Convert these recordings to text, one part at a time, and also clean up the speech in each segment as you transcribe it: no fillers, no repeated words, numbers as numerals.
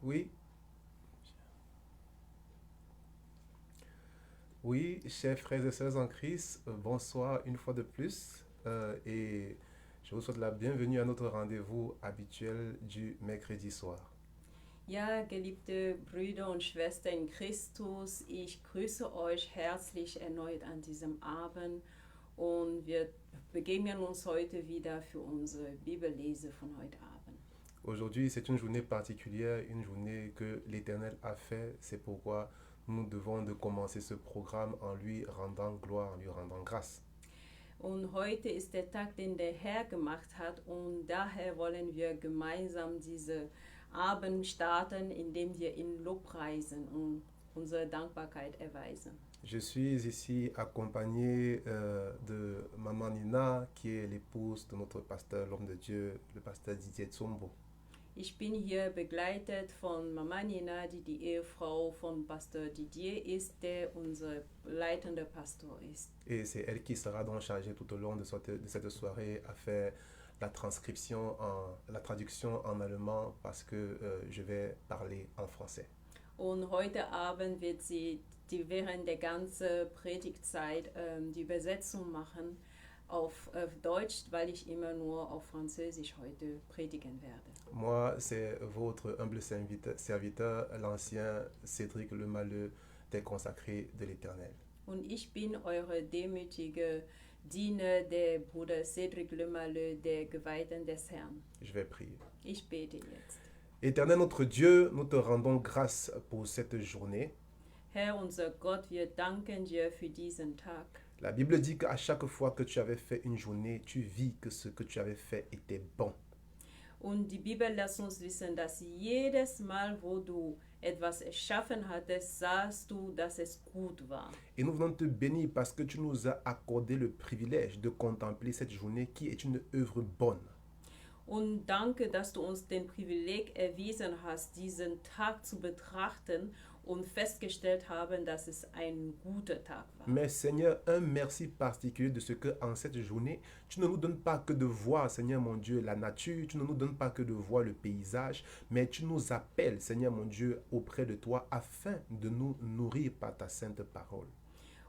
Oui, oui, chers frères et sœurs en Christ, bonsoir une fois de plus et je vous souhaite la bienvenue à notre rendez-vous habituel du mercredi soir. Ja, geliebte Brüder und Schwestern in Christus, ich grüße euch herzlich erneut an diesem Abend und wir begegnen uns heute wieder für unsere Bibellese von heute Abend. Aujourd'hui, c'est une journée particulière, une journée que l'Éternel a fait. C'est pourquoi nous devons de commencer ce programme en lui rendant gloire, en lui rendant grâce. Und heute ist der Tag, den der Herr gemacht hat und daher wollen wir gemeinsam diese Abend starten, indem wir ihn lobpreisen und unsere Dankbarkeit erweisen. Je suis ici accompagné de Maman Nina, qui est l'épouse de notre pasteur, l'homme de Dieu, le pasteur Didier Tsombo. Ich bin hier begleitet von Mama Nina, die Ehefrau von Pastor Didier ist, der unser leitender Pastor ist. Et c'est elle qui sera donc chargée tout au long de cette soirée à faire la traduction en allemand parce que je vais parler en français. Und heute Abend wird sie während der ganzen Predigtzeit die Übersetzung machen auf Deutsch, weil ich immer nur auf Französisch heute predigen werde. Moi, c'est votre humble serviteur, l'ancien Cédric Lemaleux, des consacrés de l'Éternel. Und ich bin eure demütige Diener, der Bruder Cédric Lemaleux, der Geweihten des Herrn. Je vais prier. Ich bete jetzt. Éternel notre Dieu, nous te rendons grâce pour cette journée. Herr, unser Gott, wir danken dir für diesen Tag. La Bible dit qu'à chaque fois que tu avais fait une journée, tu vis que ce que tu avais fait était bon. Und die Bibel lässt uns wissen, dass jedes Mal, wo du etwas erschaffen hattest, sahst du, dass es gut war. Et nous voulons te bénir parce que tu nous as accordé le privilège de contempler cette journée qui est une œuvre bonne. Und danke, dass du uns den Privileg erwiesen hast, diesen Tag zu betrachten und festgestellt haben, dass es ein guter Tag war. Mais Seigneur, un merci particulier de ce que en cette journée, tu ne nous donnes pas que de voir, Seigneur mon Dieu, la nature, tu ne nous donnes pas que de voir le paysage, mais tu nous appelles, Seigneur mon Dieu, auprès de toi afin de nous nourrir par ta sainte parole.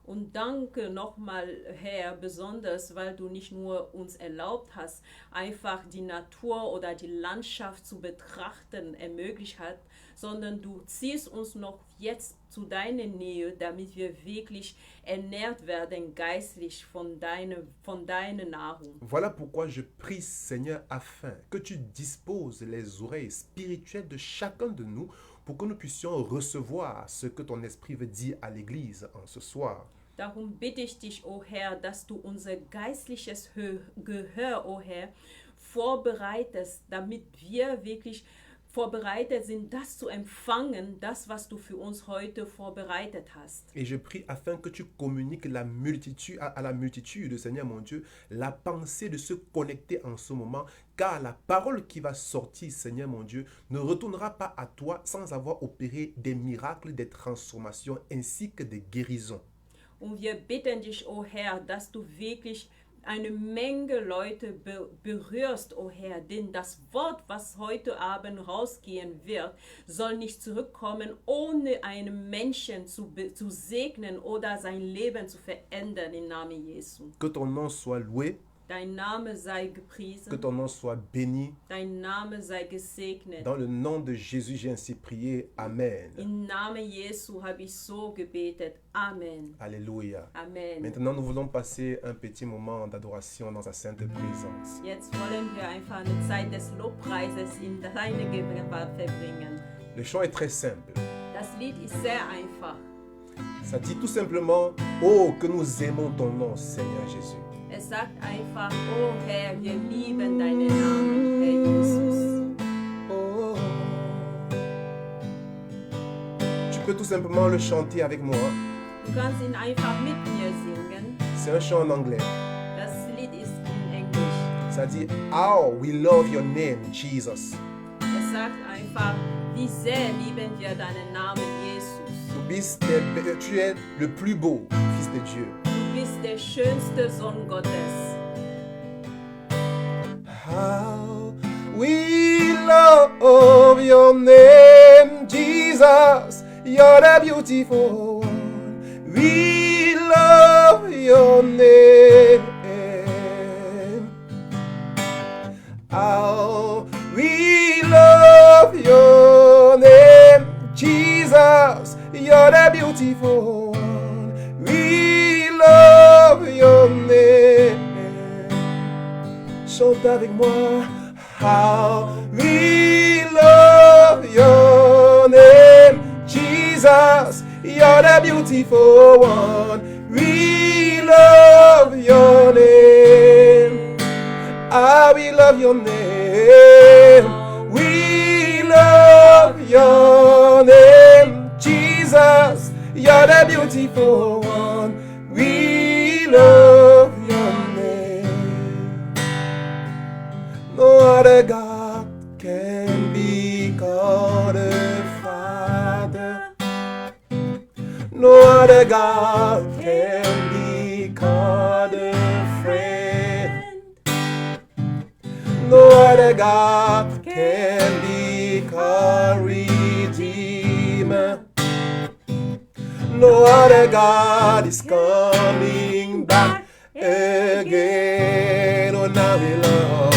Und danke nochmal, Herr, besonders, weil du nicht nur uns erlaubt hast, einfach die Natur oder die Landschaft zu betrachten ermöglicht hat, sondern du ziehst uns noch jetzt zu deiner Nähe, damit wir wirklich ernährt werden geistlich von deiner Nahrung. Voilà pourquoi je prie, Seigneur, afin que tu disposes les oreilles spirituelles de chacun de nous pour que nous puissions recevoir ce que ton esprit veut dire à l'Église en ce soir. Darum bitte ich dich, o Herr, dass du unser geistliches Gehör, o Herr, vorbereitest, damit wir wirklich vorbereitet sind, das zu empfangen, das, was du für uns heute vorbereitet hast. Et je prie afin que tu communiques à la multitude, Seigneur mon Dieu, la pensée de se connecter en ce moment, car la parole qui va sortir, Seigneur mon Dieu, ne retournera pas à toi sans avoir opéré des miracles, des transformations ainsi que des guérisons. Und wir bitten dich, o Herr, dass du wirklich eine Menge Leute berührst, o Herr, denn das Wort, was heute Abend rausgehen wird, soll nicht zurückkommen, ohne einen Menschen zu segnen oder sein Leben zu verändern im Namen Jesu. Que ton nom soit loué. Dein Name sei Que gepriesen. ton nom soit béni. Dein Name sei gesegnet. Dans le nom de Jésus, j'ai ainsi prié. Amen. Im Namen Jesu habe ich so gebetet. Amen. Alléluia. Amen. Maintenant, nous voulons passer un petit moment d'adoration dans sa sainte présence. Jetzt wollen wir einfach eine Zeit des Lobpreises in deine Gegenwart verbringen. Le chant est très simple. Das Lied ist sehr einfach. Ça dit tout simplement, oh, que nous aimons ton nom, Seigneur Jésus. Es sagt einfach, oh Herr, wir lieben deinen Namen, Herr Jesus. Oh. Tu peux tout simplement le chanter avec moi. Du kannst ihn einfach mit mir singen. C'est un chant en anglais. Das Lied ist in Englisch. Ça dit, how we love your name, Jesus. Es sagt einfach, wie sehr lieben wir deinen Namen, Jesus. Tu es le plus beau Fils de Dieu. Du bist der schönste Sohn Gottes. How we love your name, Jesus, you're the beautiful one. We love your name. Oh, we love your name. Jesus, you're the beautiful one. We love your name. Chante avec moi. How we love your name. Jesus, you're the beautiful one. We love your name. Ah, we love your name. We love your name. Jesus, you're the beautiful one. We love your name. No other God can be called a Father. No other God can be called a friend. No other God can be called Redeemer. No other God is coming back again. Oh, now we love.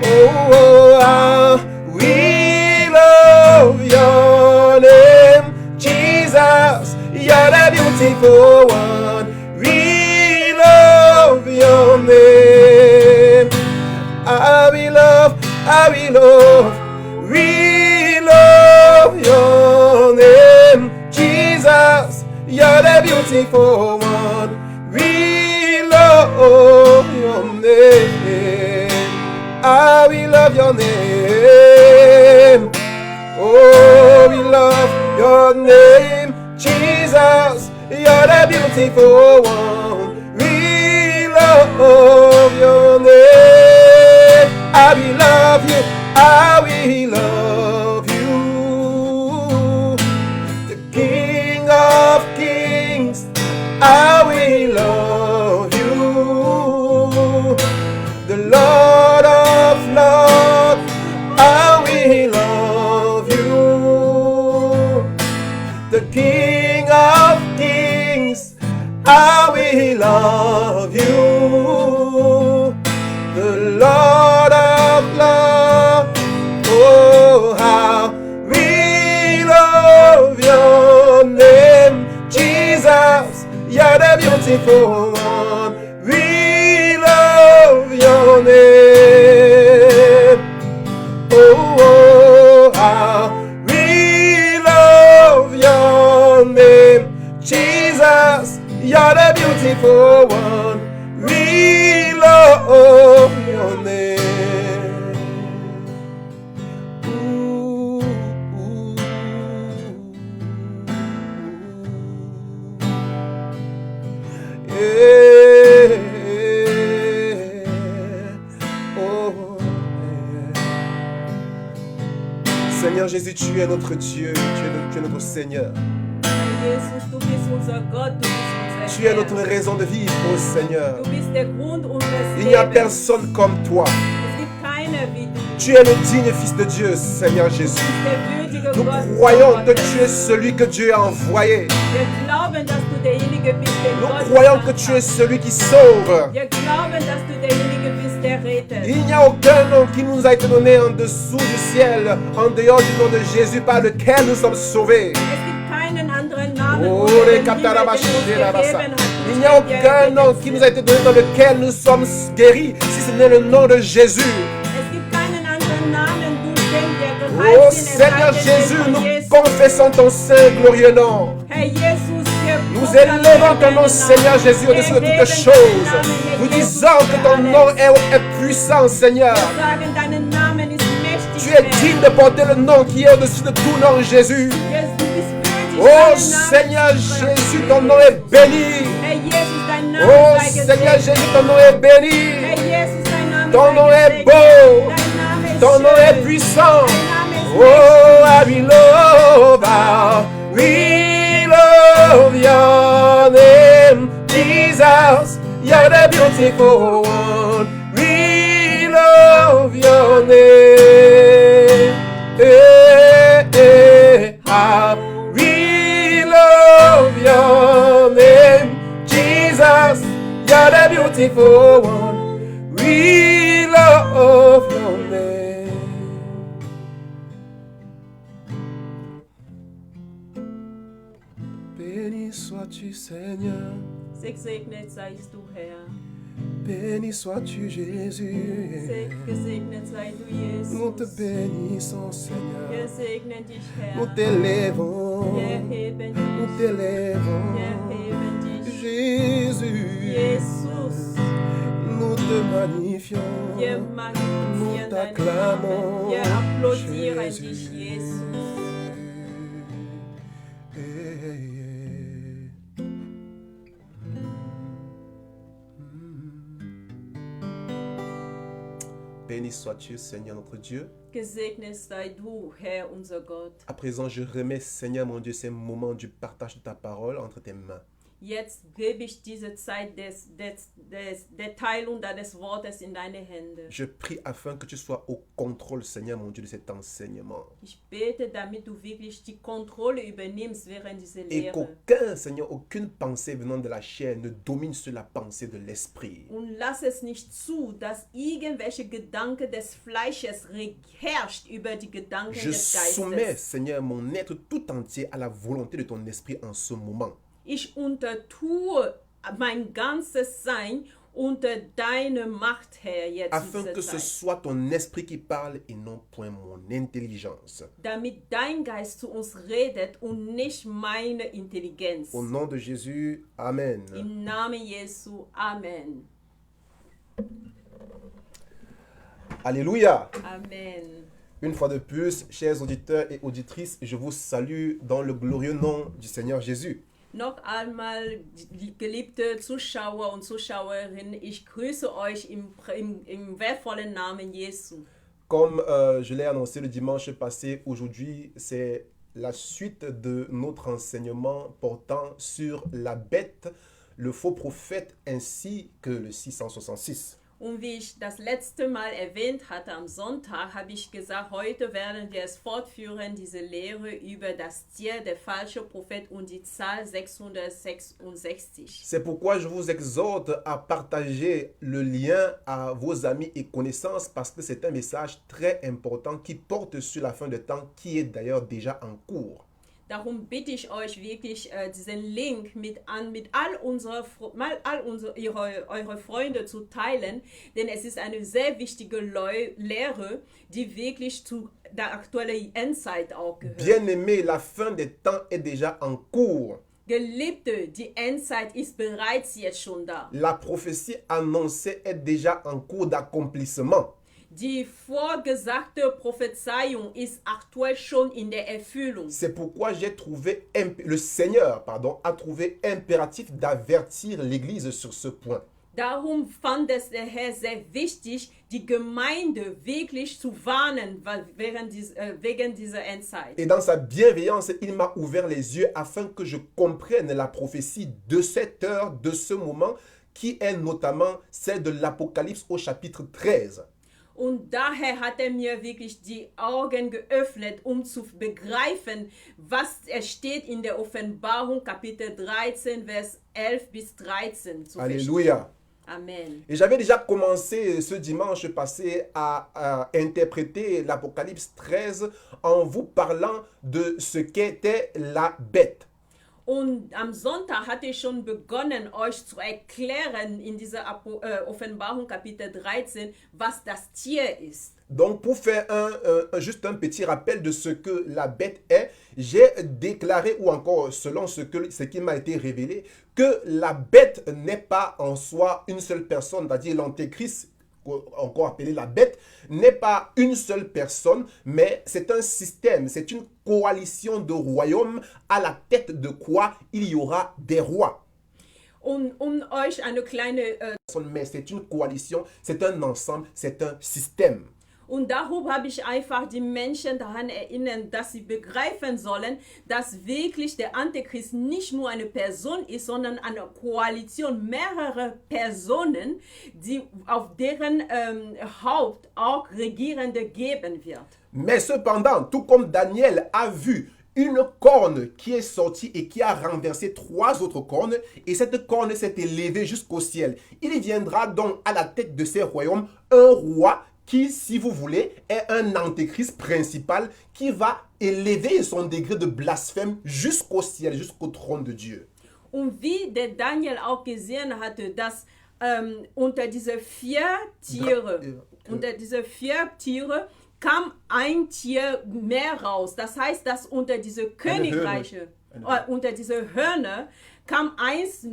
Oh, we love your name. Jesus, you're the beautiful one. We love your name. We love your name. Jesus, you're the beautiful one. We love your name. We love your name. Oh, we love your name. Jesus, you're the beautiful one. We love your name. We love you. We love you. The King of Kings. We love you. The Lord of Lords. We love you. The King of Kings. We love you. The Lord of Lords. Oh, how we love your name. Jesus, you're the beautiful one. We love your name. Oh, how we love your name. Jesus, you're the beautiful one. We love your name. Ooh, ooh, yeah. Oh, yeah. Seigneur Jésus, tu es notre Dieu, tu es notre Seigneur. Jesus, du bist unser Gott, du bist unser Tu es Herr. notre raison de vivre, ô Seigneur. Du bist der Grund unseres Il n'y a Lebens. personne comme toi. Es gibt keiner wie du. Tu es le digne Fils de Dieu, Seigneur Jésus. Du bist der würdige Nous Gott croyons que Gottes. tu es celui que Dieu a envoyé. Wir glauben, dass du derjenige bist, den Nous Gott croyons que gesandt tu es hat. celui qui sauve. Wir glauben, dass du derjenige bist, der rettet. Il n'y a aucun nom qui nous a été donné en dessous du ciel, en dehors du nom de Jésus, par lequel nous sommes sauvés. Es gibt keinen anderen Namen Oh, unter les dem Himmel, den du uns katarabashirabasa. gegeben hast. Il n'y a aucun nom qui nous a été donné dans lequel nous sommes guéris, si ce n'est le nom de Jésus. Es gibt keinen anderen Namen, durch den wir Oh geheilt sind, Seigneur es sei denn Jésus, den von nous Jesus. confessons ton saint glorieux nom. Herr Jesus, wir Nous proklamieren élevons ton deinen nom, Namen. Seigneur Jésus, au-dessus de Wir toutes erheben choses. deinen Namen, Herr Nous Jesus, disons que ton für nom alles. est puissant, Seigneur. Wir sagen, deinen Namen ist mächtig. Tu es digne de porter le nom qui est au-dessus de tout nom, Jésus. Jesus, du bist würdig, Oh deinen Namen Seigneur zu sprechen. Jésus, ton nom est béni. Herr Jesus, dein Name Oh sei Seigneur gesegnet. Jésus, ton nom est Herr béni. Jesus, dein Name Ton sei nom est gesegnet. beau. Dein Name ist Ton nom schön. est puissant. Dein Name ist Oh, we love how we love your name, Jesus. You're the beautiful one. We love your name. Hey, hey, You're the beautiful one. We love your name. Béni sois-tu, Seigneur. Gesegnet seist du, Herr. Béni sois-tu, Jésus. Gesegnet sei du, Nous te Jesus. bénissons, Seigneur. Wir segnen dich, Nous Herr. t'élèvons. Wir heben Nous dich. t'élèvons. Wir heben dich. Jésus. Jesus. Nous te magnifions. Wir magnifizieren deinen t'acclamons, Namen. Wir applaudieren Jésus. dich, Jesus. Béni sois-tu, Seigneur notre Dieu. Gesegnet sei du, Herr unser Gott. À présent, je remets, Seigneur mon Dieu, ces moments du partage de ta parole entre tes mains. Jetzt gebe ich diese Zeit der Teilung deines Wortes in deine Hände. Je prie afin que tu sois au contrôle, Seigneur mon Dieu, de cet enseignement. Ich bete, damit du wirklich die Kontrolle übernimmst während dieser Et Lehre. qu'aucun, Seigneur, aucune pensée venant de la chair ne domine sur la pensée de l'esprit. Und lass es nicht zu, dass irgendwelche Gedanken des Fleisches herrscht über die Gedanken Je des soumets, Geistes. Seigneur, mon être tout entier à la volonté de ton esprit en ce moment. Ich untertue mein ganzes Sein unter deine Macht, Herr, jetzt in Afin dieser que ce Zeit. soit ton esprit qui parle et non point mon intelligence. Damit dein Geist zu uns redet und nicht meine Intelligenz. Au nom de Jésus, Amen. Im Namen Jesu, Amen. Alléluia. Amen. Une fois de plus, chers auditeurs et auditrices, je vous salue dans le glorieux nom du Seigneur Jésus. Noch einmal, die geliebte Zuschauer und Zuschauerinnen, ich grüße euch im wertvollen Namen Jesu. Comme je l'ai annoncé le dimanche passé, aujourd'hui, c'est la suite de notre enseignement portant sur la bête, le faux prophète ainsi que le 666. Und wie ich das letzte Mal erwähnt hatte am Sonntag, habe ich gesagt, heute werden wir es fortführen, diese Lehre über das Tier, der falsche Prophet und die Zahl 666. C'est pourquoi je vous exhorte à partager le lien à vos amis et connaissances parce que c'est un message très important qui porte sur la fin de temps qui est d'ailleurs déjà en cours. Darum bitte ich euch wirklich, diesen Link mit eure Freunde zu teilen, denn es ist eine sehr wichtige Lehre, die wirklich zu der aktuellen Endzeit auch gehört. Bien-aimé, la fin des temps est déjà en cours. Geliebte, die Endzeit ist bereits jetzt schon da. La prophétie annoncée est déjà en cours d'accomplissement. Die vorgesagte Prophezeiung ist aktuell schon in der Erfüllung. C'est pourquoi le Seigneur a trouvé impératif d'avertir l'Église sur ce point. Darum fand es der Herr sehr wichtig, die Gemeinde wirklich zu warnen wegen dieser Endzeit. Et dans sa bienveillance, il m'a ouvert les yeux afin que je comprenne la prophétie de cette heure, de ce moment, qui est notamment celle de l'Apocalypse au chapitre 13. Und daher hat mir wirklich die Augen geöffnet, zu begreifen, was es steht in der Offenbarung, Kapitel 13, Vers 11 bis 13. Alléluia. Amen. Et j'avais déjà commencé ce dimanche passé à interpréter l'Apocalypse 13 en vous parlant de ce qu'était la bête. Und am Sonntag hatte ich schon begonnen, euch zu erklären in dieser Offenbarung Kapitel 13, was das Tier ist. Donc pour faire juste un petit rappel de ce que la bête est, j'ai déclaré, ou encore selon ce qui m'a été révélé, que la bête n'est pas en soi une seule personne, c'est-à-dire l'antéchrist, encore appelé la bête, n'est pas une seule personne, mais c'est un système, c'est une coalition de royaumes à la tête de quoi il y aura des rois. Euch eine kleine... Mais c'est une coalition, c'est un ensemble, c'est un système. Und darum habe ich einfach die Menschen daran erinnert, dass sie begreifen sollen, dass wirklich der Antichrist nicht nur eine Person ist, sondern eine Koalition mehrerer Personen, auf deren Haupt auch Regierende geben wird. Mais cependant, tout comme Daniel a vu une corne qui est sortie et qui a renversé 3 autres cornes, et cette corne s'est élevée jusqu'au ciel. Il viendra donc à la tête de ces royaumes un roi qui, si vous voulez, est un antéchrist principal qui va élever son degré de blasphème jusqu'au ciel, jusqu'au trône de Dieu. Und wie der Daniel auch gesehen hatte, dass unter diese 4 Tiere, kam ein Tier mehr raus. Das heißt, dass unter diese Königreiche, unter diese Hörner, kam eins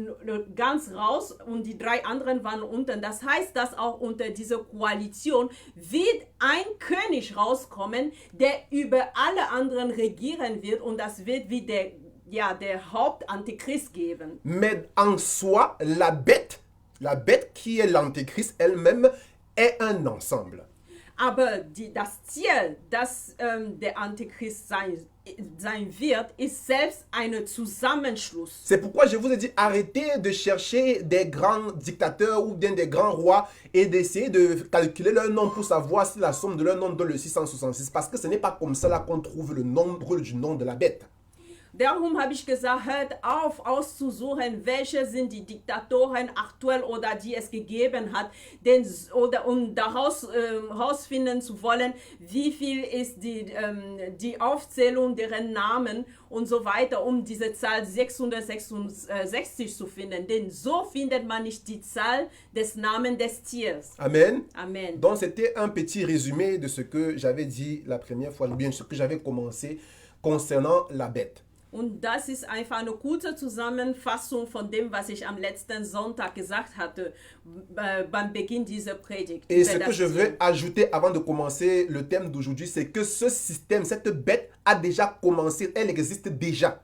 ganz raus und die 3 anderen waren unten. Das heißt, dass auch unter dieser Koalition wird ein König rauskommen, der über alle anderen regieren wird, und das wird wie der Hauptantichrist geben. Mais en soi, la bête qui est l'antéchrist elle-même est un ensemble. Aber das Ziel, das der Antichrist sein wird, ist selbst ein Zusammenschluss. C'est pourquoi je vous ai dit, arrêtez de chercher des grands dictateurs ou bien des grands rois et d'essayer de calculer leur nom pour savoir si la somme de leur nom donne le 666. Parce que ce n'est pas comme ça là qu'on trouve le nombre du nom de la bête. Darum habe ich gesagt, hört auf auszusuchen, welche sind die Diktatoren aktuell oder die es gegeben hat, um daraus herausfinden zu wollen, wie viel ist die Aufzählung deren Namen und so weiter, um diese Zahl 666 zu finden. Denn so findet man nicht die Zahl des Namens des Tiers. Amen. Amen. Donc c'était un petit résumé de ce que j'avais dit la première fois, ou bien ce que j'avais commencé concernant la bête. Und das ist einfach eine kurze Zusammenfassung von dem, was ich am letzten Sonntag gesagt hatte, beim Beginn dieser Predigt. Et ce que je veux ajouter avant de commencer le thème d'aujourd'hui, c'est que ce système, cette bête a déjà commencé, elle existe déjà.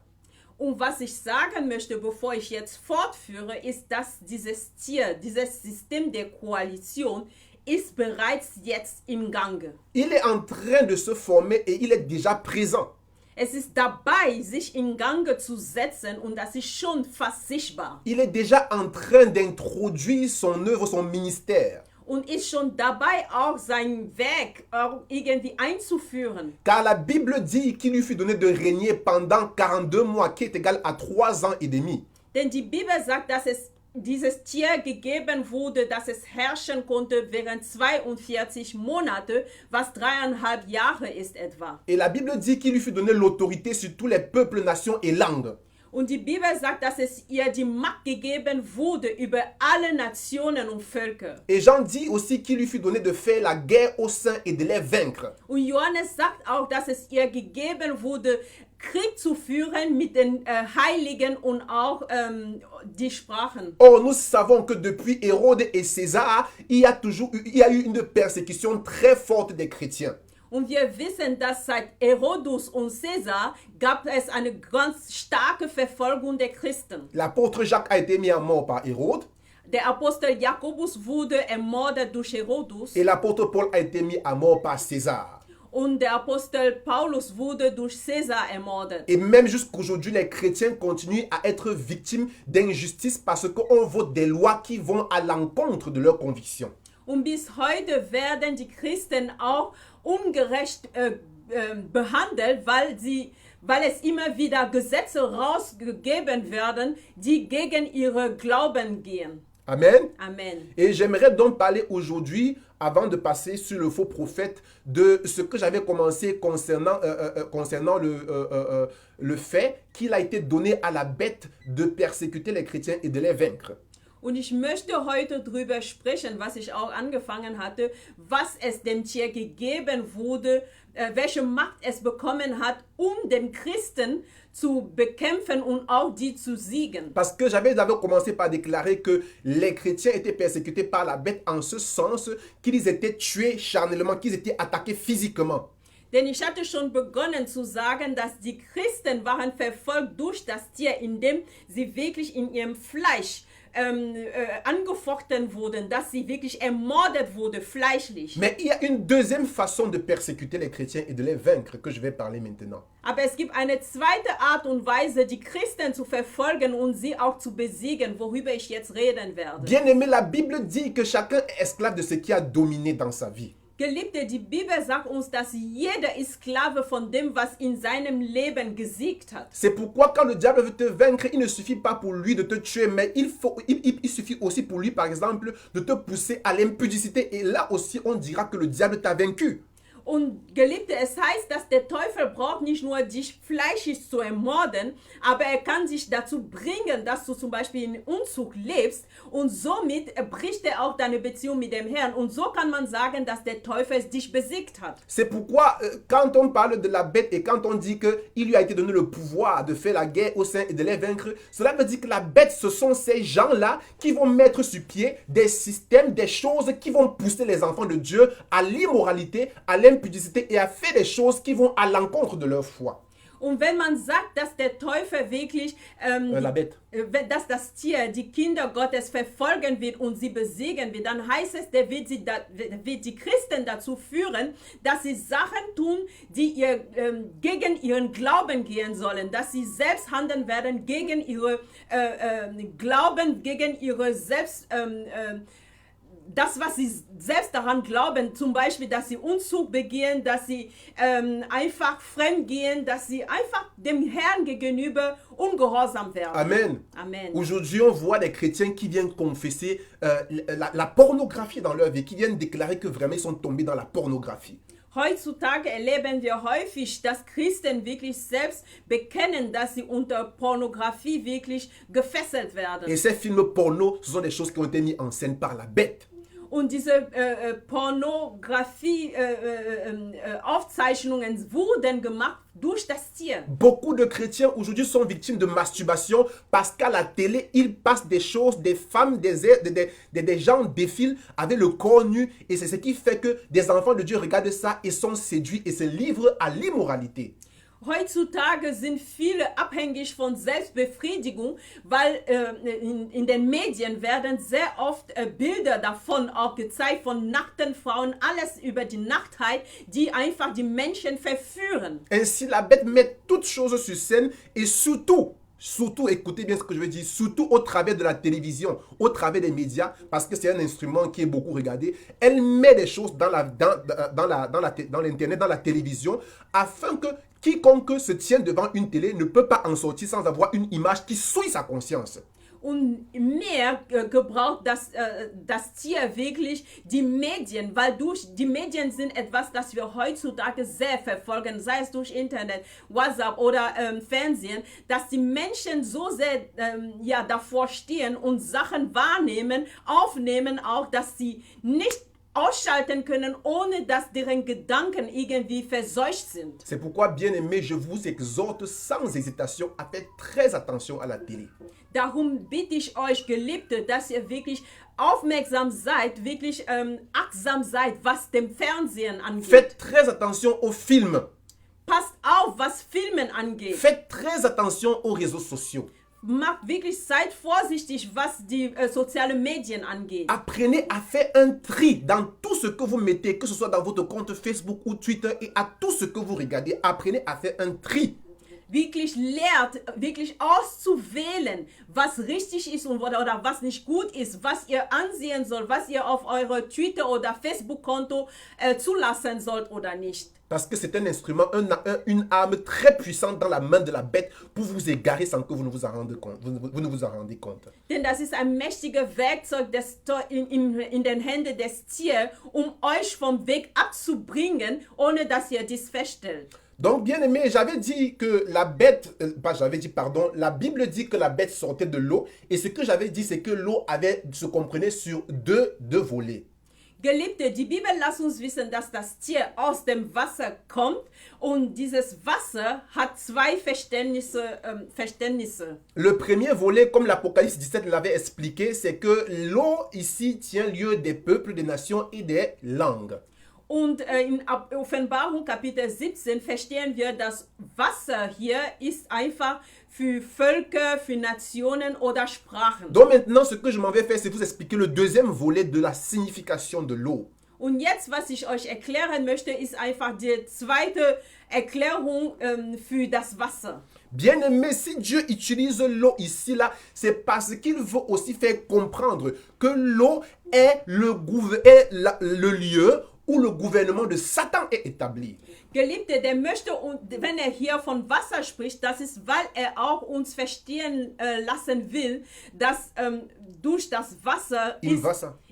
Und was ich sagen möchte, bevor ich jetzt fortführe, ist, dass dieses Tier, dieses System der Koalition, ist bereits jetzt im Gange. Il est en train de se former et il est déjà présent. Es ist dabei, sich in Gange zu setzen, und das ist schon fast sichtbar. Il est déjà en train d'introduire son œuvre, son ministère. Und ist schon dabei, auch sein Werk irgendwie einzuführen. Car la Bible dit qu'il lui fut donné de régner pendant 42 mois, qui est égal à 3 ans et demi. Denn die Bibel sagt, dass es dieses Tier gegeben wurde, dass es herrschen konnte während 42 Monate, was 3,5 Jahre ist etwa. Et la Bible dit qu'il lui fut donné l'autorité sur tous les peuples, nations et langues. Und die Bibel sagt, dass es ihr die Macht gegeben wurde über alle Nationen und Völker. Et Jean dit aussi qu'il lui fut donné de faire la guerre aux saints et de les vaincre. Und Johannes sagt auch, dass es ihr gegeben wurde, Krieg zu führen mit den Heiligen und auch die Sprachen. Or, nous savons que depuis Hérode et César, il y a eu une persécution très forte des chrétiens. Und wir wissen, dass seit Herodus und Caesar gab es eine ganz starke Verfolgung der Christen. L'apôtre Jacques a été mis à mort par Hérode. Der Apostel Jakobus wurde ermordet durch Herodus. Et l'apôtre Paul a été mis à mort par César. Und der Apostel Paulus wurde durch Caesar ermordet. Et même jusqu'aujourd'hui, les chrétiens continuent à être victimes d'injustice parce qu'on vote des lois qui vont à l'encontre de leurs convictions. Und bis heute werden die Christen auch ungerecht behandelt, weil es immer wieder Gesetze rausgegeben werden, die gegen ihre Glauben gehen. Amen. Amen. Et j'aimerais donc parler aujourd'hui, avant de passer sur le faux prophète, de ce que j'avais commencé concernant le fait qu'il a été donné à la bête de persécuter les chrétiens et de les vaincre. Und ich möchte heute darüber sprechen, was ich auch angefangen hatte, was es dem Tier gegeben wurde, welche Macht es bekommen hat, den Christen zu bekämpfen und auch die zu siegen. Parce que j'avais commencé par déclarer que les chrétiens étaient persécutés par la bête en ce sens qu'ils étaient tués charnellement, qu'ils étaient attaqués physiquement. Denn ich hatte schon begonnen zu sagen, dass die Christen waren verfolgt durch das Tier, indem sie wirklich in ihrem Fleisch angefochten wurden, dass sie wirklich ermordet wurden, fleischlich. Mais il y a une deuxième façon de persécuter les chrétiens et de les vaincre que je vais parler maintenant. Aber es gibt eine zweite Art und Weise, die Christen zu verfolgen und sie auch zu besiegen, worüber ich jetzt reden werde. Bien-aimé, la Bible dit que chacun est esclave de ce qui a dominé dans sa vie. Geliebte, die Bibel sagt uns, dass jeder ist Sklave von dem, was in seinem Leben gesiegt hat. C'est pourquoi quand le diable veut te vaincre, il ne suffit pas pour lui de te tuer, mais il suffit aussi pour lui, par exemple, de te pousser à l'impudicité. Et là aussi, on dira que le diable t'a vaincu. Und Geliebte, es heißt, dass der Teufel braucht nicht nur dich fleischig zu ermorden, aber er kann dich dazu bringen, dass du zum Beispiel in Unzug lebst und somit bricht er auch deine Beziehung mit dem Herrn. Und so kann man sagen, dass der Teufel dich besiegt hat. C'est pourquoi quand on parle de la bête et quand on dit qu'il lui a été donné le pouvoir de faire la guerre au sein et de les vaincre, cela veut dire que la bête, ce sont ces gens-là qui vont mettre sur pied des systèmes, des choses qui vont pousser les enfants de Dieu à l'immoralité, à l'impudicité et à faire des choses qui vont à l'encontre de leur foi. Und wenn man sagt, dass der Teufel wirklich, La bête. dass das Tier die Kinder Gottes verfolgen wird und sie besiegen wird, dann heißt es, der wird die Christen dazu führen, dass sie Sachen tun, die gegen ihren Glauben gehen sollen, dass sie selbst handeln werden gegen ihre Glauben, gegen ihre das, was sie selbst daran glauben, zum Beispiel, dass sie Unzug begehen, dass sie einfach fremd gehen, dass sie einfach dem Herrn gegenüber ungehorsam werden. Amen. Amen. Aujourd'hui, on voit des chrétiens qui viennent confesser la pornographie dans leur vie, qui viennent déclarer que vraiment ils sont tombés dans la pornographie. Heutzutage erleben wir häufig, dass Christen wirklich selbst bekennen, dass sie unter Pornografie wirklich gefesselt werden. Et ces films porno, ce sont des choses qui ont été mises en scène par la bête. Und diese Pornografie-Aufzeichnungen wurden gemacht durch das Tier. Beaucoup de chrétiens aujourd'hui sont victimes de masturbation parce qu'à la télé, ils passent des choses, des femmes, des gens défilent avec le corps nu. Et c'est ce qui fait que des enfants de Dieu regardent ça et sont séduits et se livrent à l'immoralité. Heutzutage sind viele abhängig von Selbstbefriedigung, weil in den Medien werden sehr oft Bilder davon auch gezeigt, von nackten Frauen, alles über die Nacktheit, die einfach die Menschen verführen. Ainsi, la bête met toutes choses sur scène et surtout, écoutez bien ce que je veux dire, surtout au travers de la télévision, au travers des médias, parce que c'est un instrument qui est beaucoup regardé, elle met des choses dans l'internet, dans la télévision, afin que quiconque se tient devant une télé ne peut pas en sortir sans avoir une image qui souille sa conscience. Und mehr gebraucht das Tier wirklich die Medien, weil die Medien sind etwas, das wir heutzutage sehr verfolgen, sei es durch Internet, WhatsApp oder Fernsehen, dass die Menschen so sehr davor stehen und Sachen wahrnehmen, aufnehmen auch, dass sie nicht ausschalten können, ohne dass deren Gedanken irgendwie verseucht sind. C'est pourquoi, bien aimé, je vous exhorte sans hésitation à faire très attention à la télé. Darum bitte ich euch, Geliebte, dass ihr wirklich aufmerksam seid, wirklich achtsam seid, was dem Fernsehen angeht. Faites très attention aux films. Passt auf, was Filmen angeht. Faites très attention aux réseaux sociaux. Macht wirklich, seid vorsichtig, was die sozialen Medien angeht. Apprenez à faire un tri dans tout ce que vous mettez, que ce soit dans votre compte Facebook ou Twitter, et à tout ce que vous regardez. Apprenez à faire un tri. Wirklich lehrt, wirklich auszuwählen, was richtig ist und oder was nicht gut ist, was ihr ansehen sollt, was ihr auf eure Twitter- oder Facebook-Konto zulassen sollt oder nicht. Parce que c'est un instrument, une arme très puissante dans la main de la bête pour vous égarer sans que vous ne vous en rendez compte. Vous ne vous en rendez compte. Denn das ist ein mächtiges Werkzeug in den Händen des Tiers, euch vom Weg abzubringen, ohne dass ihr dies feststellt. Donc, bien aimé, j'avais dit que la bête, la Bible dit que la bête sortait de l'eau. Et ce que j'avais dit, c'est que l'eau se comprenait sur deux volets. Geliebte, die Bibel lässt uns wissen, dass das Tier aus dem Wasser kommt und dieses Wasser hat zwei Verständnisse. Le premier volet, comme l'Apocalypse 17 l'avait expliqué, c'est que l'eau ici tient lieu des peuples, des nations et des langues. Und in Offenbarung Kapitel 17 verstehen wir, dass Wasser hier ist einfach für Völker, für Nationen oder Sprachen. Donc maintenant, ce que je m'en vais faire, c'est vous expliquer le deuxième volet de la signification de l'eau. Und jetzt, was ich euch erklären möchte, ist einfach die zweite Erklärung für das Wasser. Bien aimé, si Dieu utilise l'eau ici, là, c'est parce qu'il veut aussi faire comprendre que l'eau est le lieu où le gouvernement de Satan est établi. Geliebte, der möchte, wenn hier von Wasser spricht, das ist, weil auch uns verstehen lassen will, dass durch das Wasser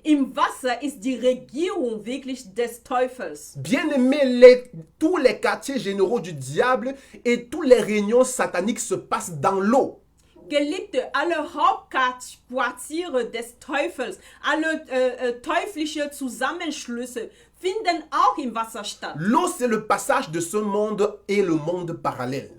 im Wasser ist die Regierung wirklich des Teufels. Bien-aimés, tous les quartiers généraux du diable et toutes les réunions sataniques se passent dans l'eau. Geliebte, alle Hauptquartiere des Teufels, alle teuflische Zusammenschlüsse finden auch im Wasser statt. L'eau, c'est le passage de ce monde et le monde parallèle.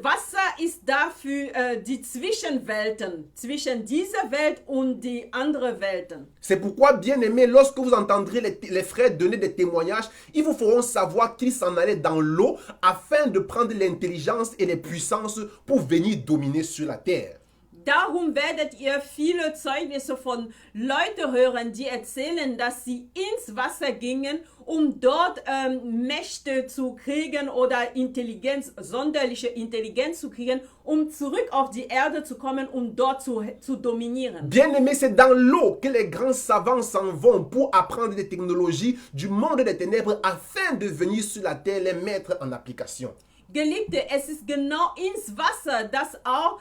Wasser ist dafür die Zwischenwelten, zwischen dieser Welt und die anderen Welten. C'est pourquoi, bien-aimés, lorsque vous entendrez les frères donner des témoignages, ils vous feront savoir qu'ils s'en allaient dans l'eau afin de prendre l'intelligence et les puissances pour venir dominer sur la terre. Darum werdet ihr viele Zeugnisse von Leuten hören, die erzählen, dass sie ins Wasser gingen, um dort Mächte zu kriegen oder Intelligenz, sonderliche Intelligenz zu kriegen, um zurück auf die Erde zu kommen, um dort zu dominieren. Bien-aimés, c'est dans l'eau que les grands savants s'en vont pour apprendre des technologies du monde des ténèbres afin de venir sur la terre les mettre en application. Geliebte, es ist genau ins Wasser, dass auch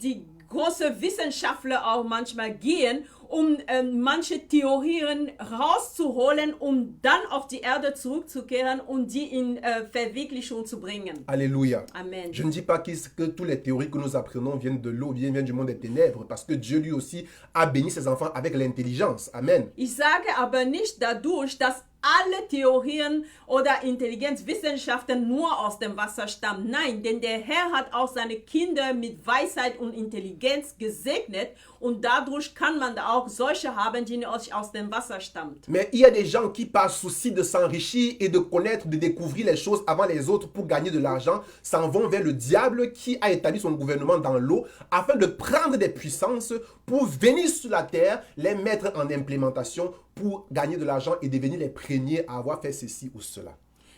die großen Wissenschaftler auch manchmal gehen, um manche Theorien rauszuholen, um dann auf die Erde zurückzukehren und die in Verwirklichung zu bringen. Alléluia. Amen. Je ne dis pas que toutes les théories que nous apprenons viennent de l'eau, viennent du monde des ténèbres, parce que Dieu lui aussi a béni ses enfants avec l'intelligence. Amen. Ich sage aber nicht dadurch, dass alle Theorien oder Intelligenzwissenschaften nur aus dem Wasser stammen. Nein, denn der Herr hat auch seine Kinder mit Weisheit und Intelligenz gesegnet und dadurch kann man auch solche haben, die aus dem Wasser stammen. Mais il y a des gens qui, par souci de s'enrichir et de connaître, de découvrir les choses avant les autres pour gagner de l'argent, s'en vont vers le diable qui a établi son gouvernement dans l'eau afin de prendre des puissances pour venir sur la terre, les mettre en implémentation pour gagner de l'argent et devenir les premiers à avoir fait ceci ou cela.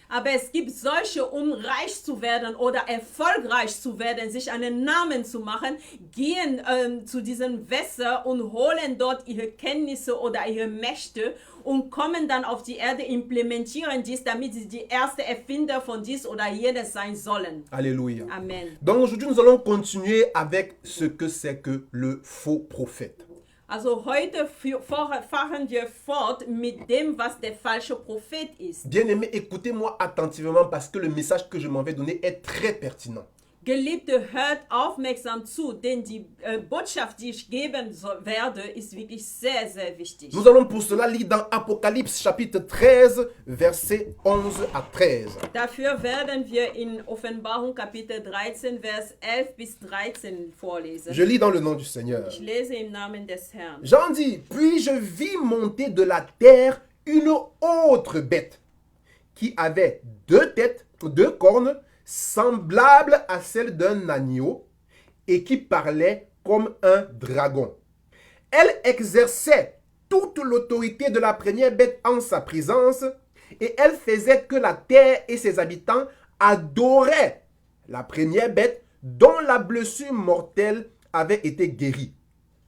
Aber es gibt solche, um reich zu werden oder erfolgreich zu werden, sich einen Namen zu machen, gehen zu diesem Wässer und holen dort ihre Kenntnisse oder ihre Mächte und kommen dann auf die Erde, implementieren dies, damit sie die erste Erfinder von dies oder jenes sein sollen. Alléluia. Amen. Donc aujourd'hui, nous allons continuer avec ce que c'est que le faux prophète. Also heute fahren wir fort mit dem, was der falsche Prophet ist. Bien-aimés, écoutez-moi attentivement parce que le message que je m'en vais donner est très pertinent. Geliebte, hört aufmerksam zu, denn die Botschaft, die ich geben werde, ist wirklich sehr, sehr wichtig. Nous allons pour cela lire dans Apocalypse chapitre 13, versets 11 à 13. Dafür werden wir in Offenbarung Kapitel 13, Vers 11 bis 13 vorlesen. Je lis dans le nom du Seigneur. Ich lese im Namen des Herrn. Jean dit, puis je vis monter de la terre une autre bête qui avait 2 têtes, 2 cornes, semblable à celle d'un agneau et qui parlait comme un dragon. Elle exerçait toute l'autorité de la première bête en sa présence et elle faisait que la terre et ses habitants adoraient la première bête dont la blessure mortelle avait été guérie.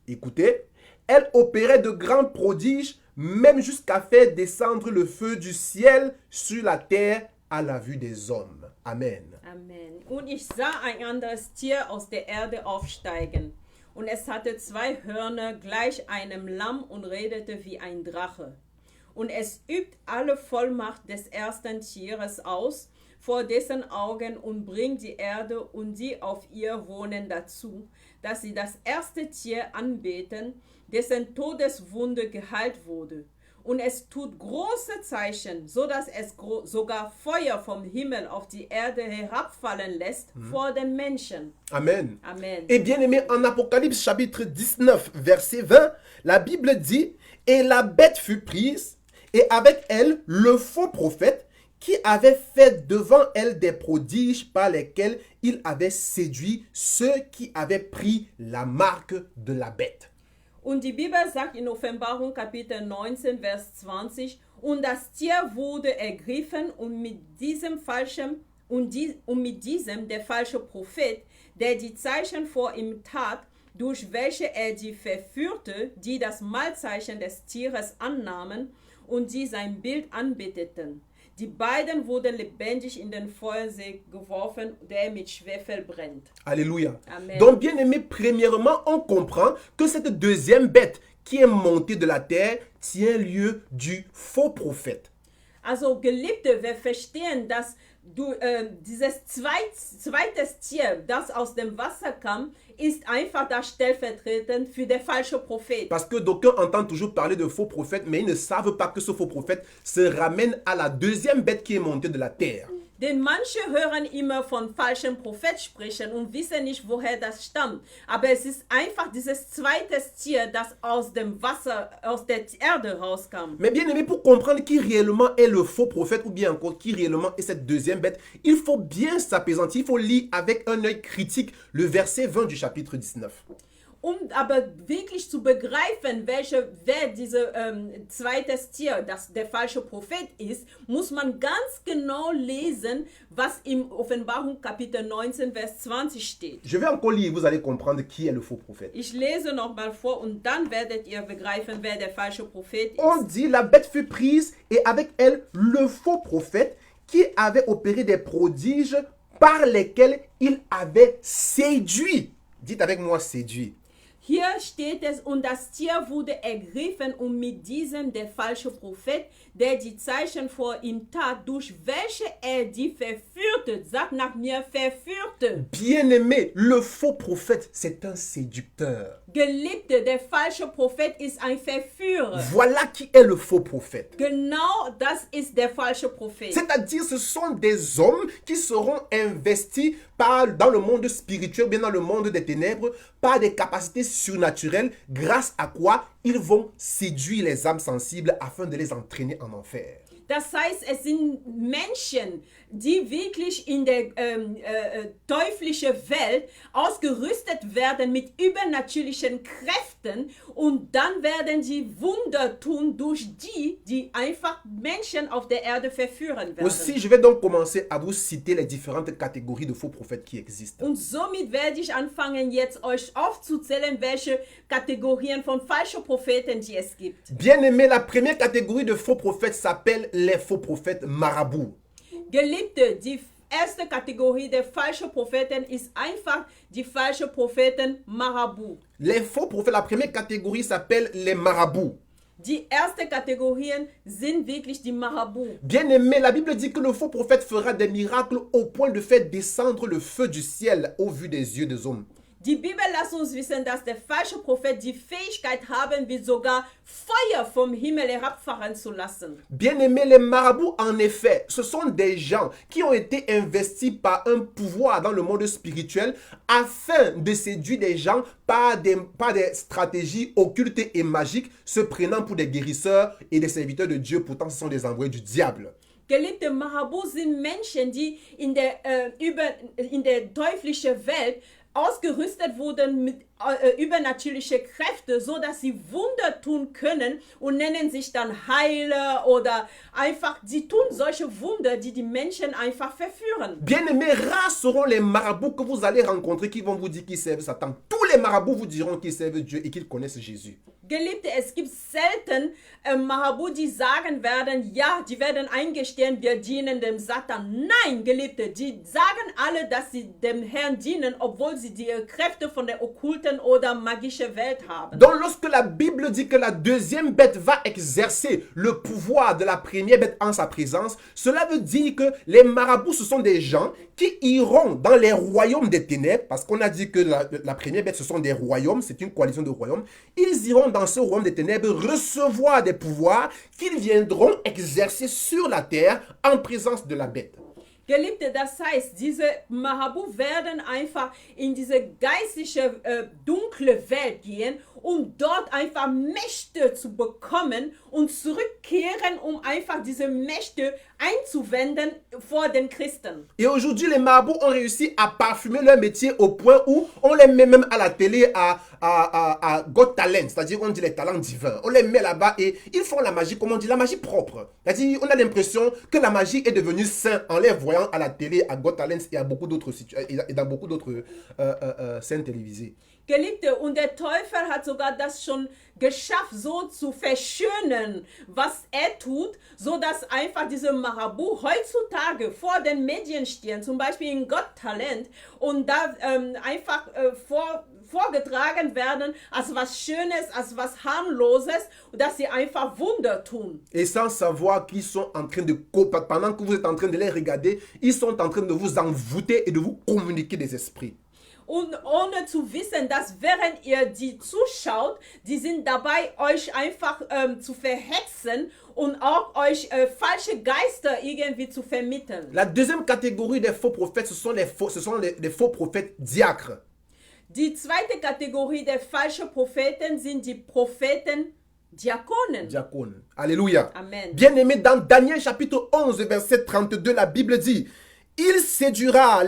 Écoutez, elle opérait de grands prodiges, même jusqu'à faire descendre le feu du ciel sur la terre à la vue des hommes. Amen. Amen. Und ich sah ein anderes Tier aus der Erde aufsteigen. Und es hatte 2 Hörner gleich einem Lamm und redete wie ein Drache. Und es übt alle Vollmacht des ersten Tieres aus, vor dessen Augen und bringt die Erde und die auf ihr wohnen dazu, dass sie das erste Tier anbeten, dessen Todeswunde geheilt wurde. Und es tut große Zeichen, so dass es sogar Feuer vom Himmel auf die Erde herabfallen lässt vor den Menschen. Amen. Amen. Et bien aimé, en Apocalypse chapitre 19, verset 20, la Bible dit, et la bête fut prise, et avec elle le faux prophète, qui avait fait devant elle des prodiges par lesquels il avait séduit ceux qui avaient pris la marque de la bête. Und die Bibel sagt in Offenbarung Kapitel 19, Vers 20, und das Tier wurde ergriffen und mit diesem der falsche Prophet, der die Zeichen vor ihm tat, durch welche die verführte, die das Malzeichen des Tieres annahmen und die sein Bild anbeteten. Die beiden wurden lebendig in den Feuersee geworfen, der mit Schwefel brennt. Alléluia. Amen. Donc, bien aimé, premièrement, on comprend que cette deuxième bête qui est montée de la terre tient lieu du faux prophète. Also Geliebte, wir verstehen, dass dieses zweites Tier, das aus dem Wasser kam, ist einfach das stellvertretend für den falschen Prophet. Parce que d'aucuns entendent toujours parler de faux prophètes, mais ils ne savent pas que ce faux prophète se ramène à la deuxième bête qui est montée de la terre. Denn manche hören immer von falschen Prophet sprechen und wissen nicht, woher das stammt. Aber es ist einfach dieses zweite Tier, das aus dem Wasser, aus der Erde rauskam. Mais bien aimé, pour comprendre qui réellement est le faux prophète ou bien encore qui réellement est cette deuxième bête, il faut bien s'apaisantir, il faut lire avec un œil critique le verset 20 du chapitre 19. Aber wirklich zu begreifen, wer dieses zweites Tier, das der falsche Prophet ist, muss man ganz genau lesen, was im Offenbarung Kapitel 19, Vers 20 steht. Je vais encore lire, vous allez comprendre qui est le faux prophète. Ich lese nochmal vor und dann werdet ihr begreifen, wer der falsche Prophet ist. On dit, la bête fut prise et avec elle le faux prophète qui avait opéré des prodiges par lesquels il avait séduit. Dites avec moi, séduit. Hier steht es, und das Tier wurde ergriffen und mit diesem der falsche Prophet, der die Zeichen vor ihm tat, durch welche die verführte. Sag nach mir, verführte. Bien-aimé, le faux prophète, c'est un séducteur. Geliebte, der falsche Prophet ist ein Verführer. Voilà qui est le faux prophète. Genau das ist der falsche Prophet. C'est-à-dire, ce sont des hommes qui seront investis dans le monde spirituel, bien dans le monde des ténèbres, par des capacités surnaturelles, grâce à quoi ils vont séduire les âmes sensibles afin de les entraîner en enfer. Das heißt, es sind Menschen, die wirklich in der teuflischen Welt ausgerüstet werden mit übernatürlichen Kräften und dann werden sie Wunder tun durch die einfach Menschen auf der Erde verführen werden. Aussi, je vais donc commencer à vous citer les différentes catégories de faux prophètes qui existent. Und somit werde ich anfangen, jetzt euch aufzuzählen, welche Kategorien von falschen Propheten die es gibt. Bien aimé, la première catégorie de faux prophètes s'appelle les faux prophètes marabouts. Geliebte, die erste Kategorie der falschen Propheten ist einfach die falschen Propheten Marabout. Les faux prophètes, la première catégorie s'appelle les marabouts. Die erste Kategorien sind wirklich die Marabouts. Bien aimé, la Bible dit que le faux prophète fera des miracles au point de faire descendre le feu du ciel au vu des yeux des hommes. Die Bibel lässt uns wissen, dass der falsche Prophet die Fähigkeit haben wird, sogar Feuer vom Himmel herabfahren zu lassen. Bien aimé, les marabouts, en effet, ce sont des gens qui ont été investis par un pouvoir dans le monde spirituel afin de séduire des gens par des stratégies occultes et magiques, se prenant pour des guérisseurs et des serviteurs de Dieu, pourtant ce sont des envoyés du diable. Geliebte Marabouts sind Menschen, die in der teuflischen Welt ausgerüstet wurden mit übernatürlichen Kräften, so dass sie Wunder tun können und nennen sich dann Heiler oder einfach, sie tun solche Wunder, die die Menschen einfach verführen. Bien aimés, rares seront les marabouts que vous allez rencontrer qui vont vous dire qu'ils servent Satan. Tous les marabouts vous diront qu'ils servent Dieu et qu'ils connaissent Jésus. Geliebte, es gibt selten Marabouts, die sagen werden, ja, die werden eingestehen, wir dienen dem Satan. Nein, Geliebte, die sagen alle, dass sie dem Herrn dienen, obwohl sie die Kräfte von der okkulten oder magischen Welt haben. Donc lorsque la Bible dit que la deuxième bête va exercer le pouvoir de la première bête en sa présence, cela veut dire que les marabouts, ce sont des gens qui iront dans les royaumes des ténèbres, parce qu'on a dit que la première bête, ce sont des royaumes, c'est une coalition de royaumes. Ils iront dans ce royaume des ténèbres recevoir des pouvoirs qu'ils viendront exercer sur la terre en présence de la bête. Geliebte, das heißt, diese Marabouts werden einfach in diese geistliche, dunkle Welt gehen, um dort einfach Mächte zu bekommen und zurückkehren, um einfach diese Mächte einzuwenden vor den Christen. Et aujourd'hui, les marabouts ont réussi à parfumer leur métier au point où on les met même à la télé à Got Talent, c'est-à-dire on dit les talents divins. On les met là-bas et ils font la magie, comme on dit, la magie propre. C'est-à-dire on a l'impression que la magie est devenue sainte en les voyant à la télé, à Got Talent et à beaucoup d'autres et dans beaucoup d'autres scènes télévisées. Geliebte, und der Teufel hat sogar das schon geschafft, so zu verschönen, was er tut, so dass einfach diese Marabu heutzutage vor den Medien stehen, zum Beispiel in Got Talent, und da einfach vorgetragen werden als was Schönes, als was Harmloses, und dass sie einfach Wunder tun. Et sans savoir qu'ils sont en train de, pendant que vous êtes en train de les regarder, ils sont en train de vous envoûter et de vous communiquer des esprits. Und ohne zu wissen, dass während ihr die zuschaut, die sind dabei, euch einfach zu verhetzen und auch euch falsche Geister irgendwie zu vermitteln. La deuxième catégorie des faux prophètes, ce sont les faux prophètes diacres. Die zweite Kategorie der falschen Propheten sind die Propheten Diakonen. Diacones. Alléluia. Amen. Bien-aimé, dans Daniel chapitre 11, verset 32, la Bible dit, « Il séduira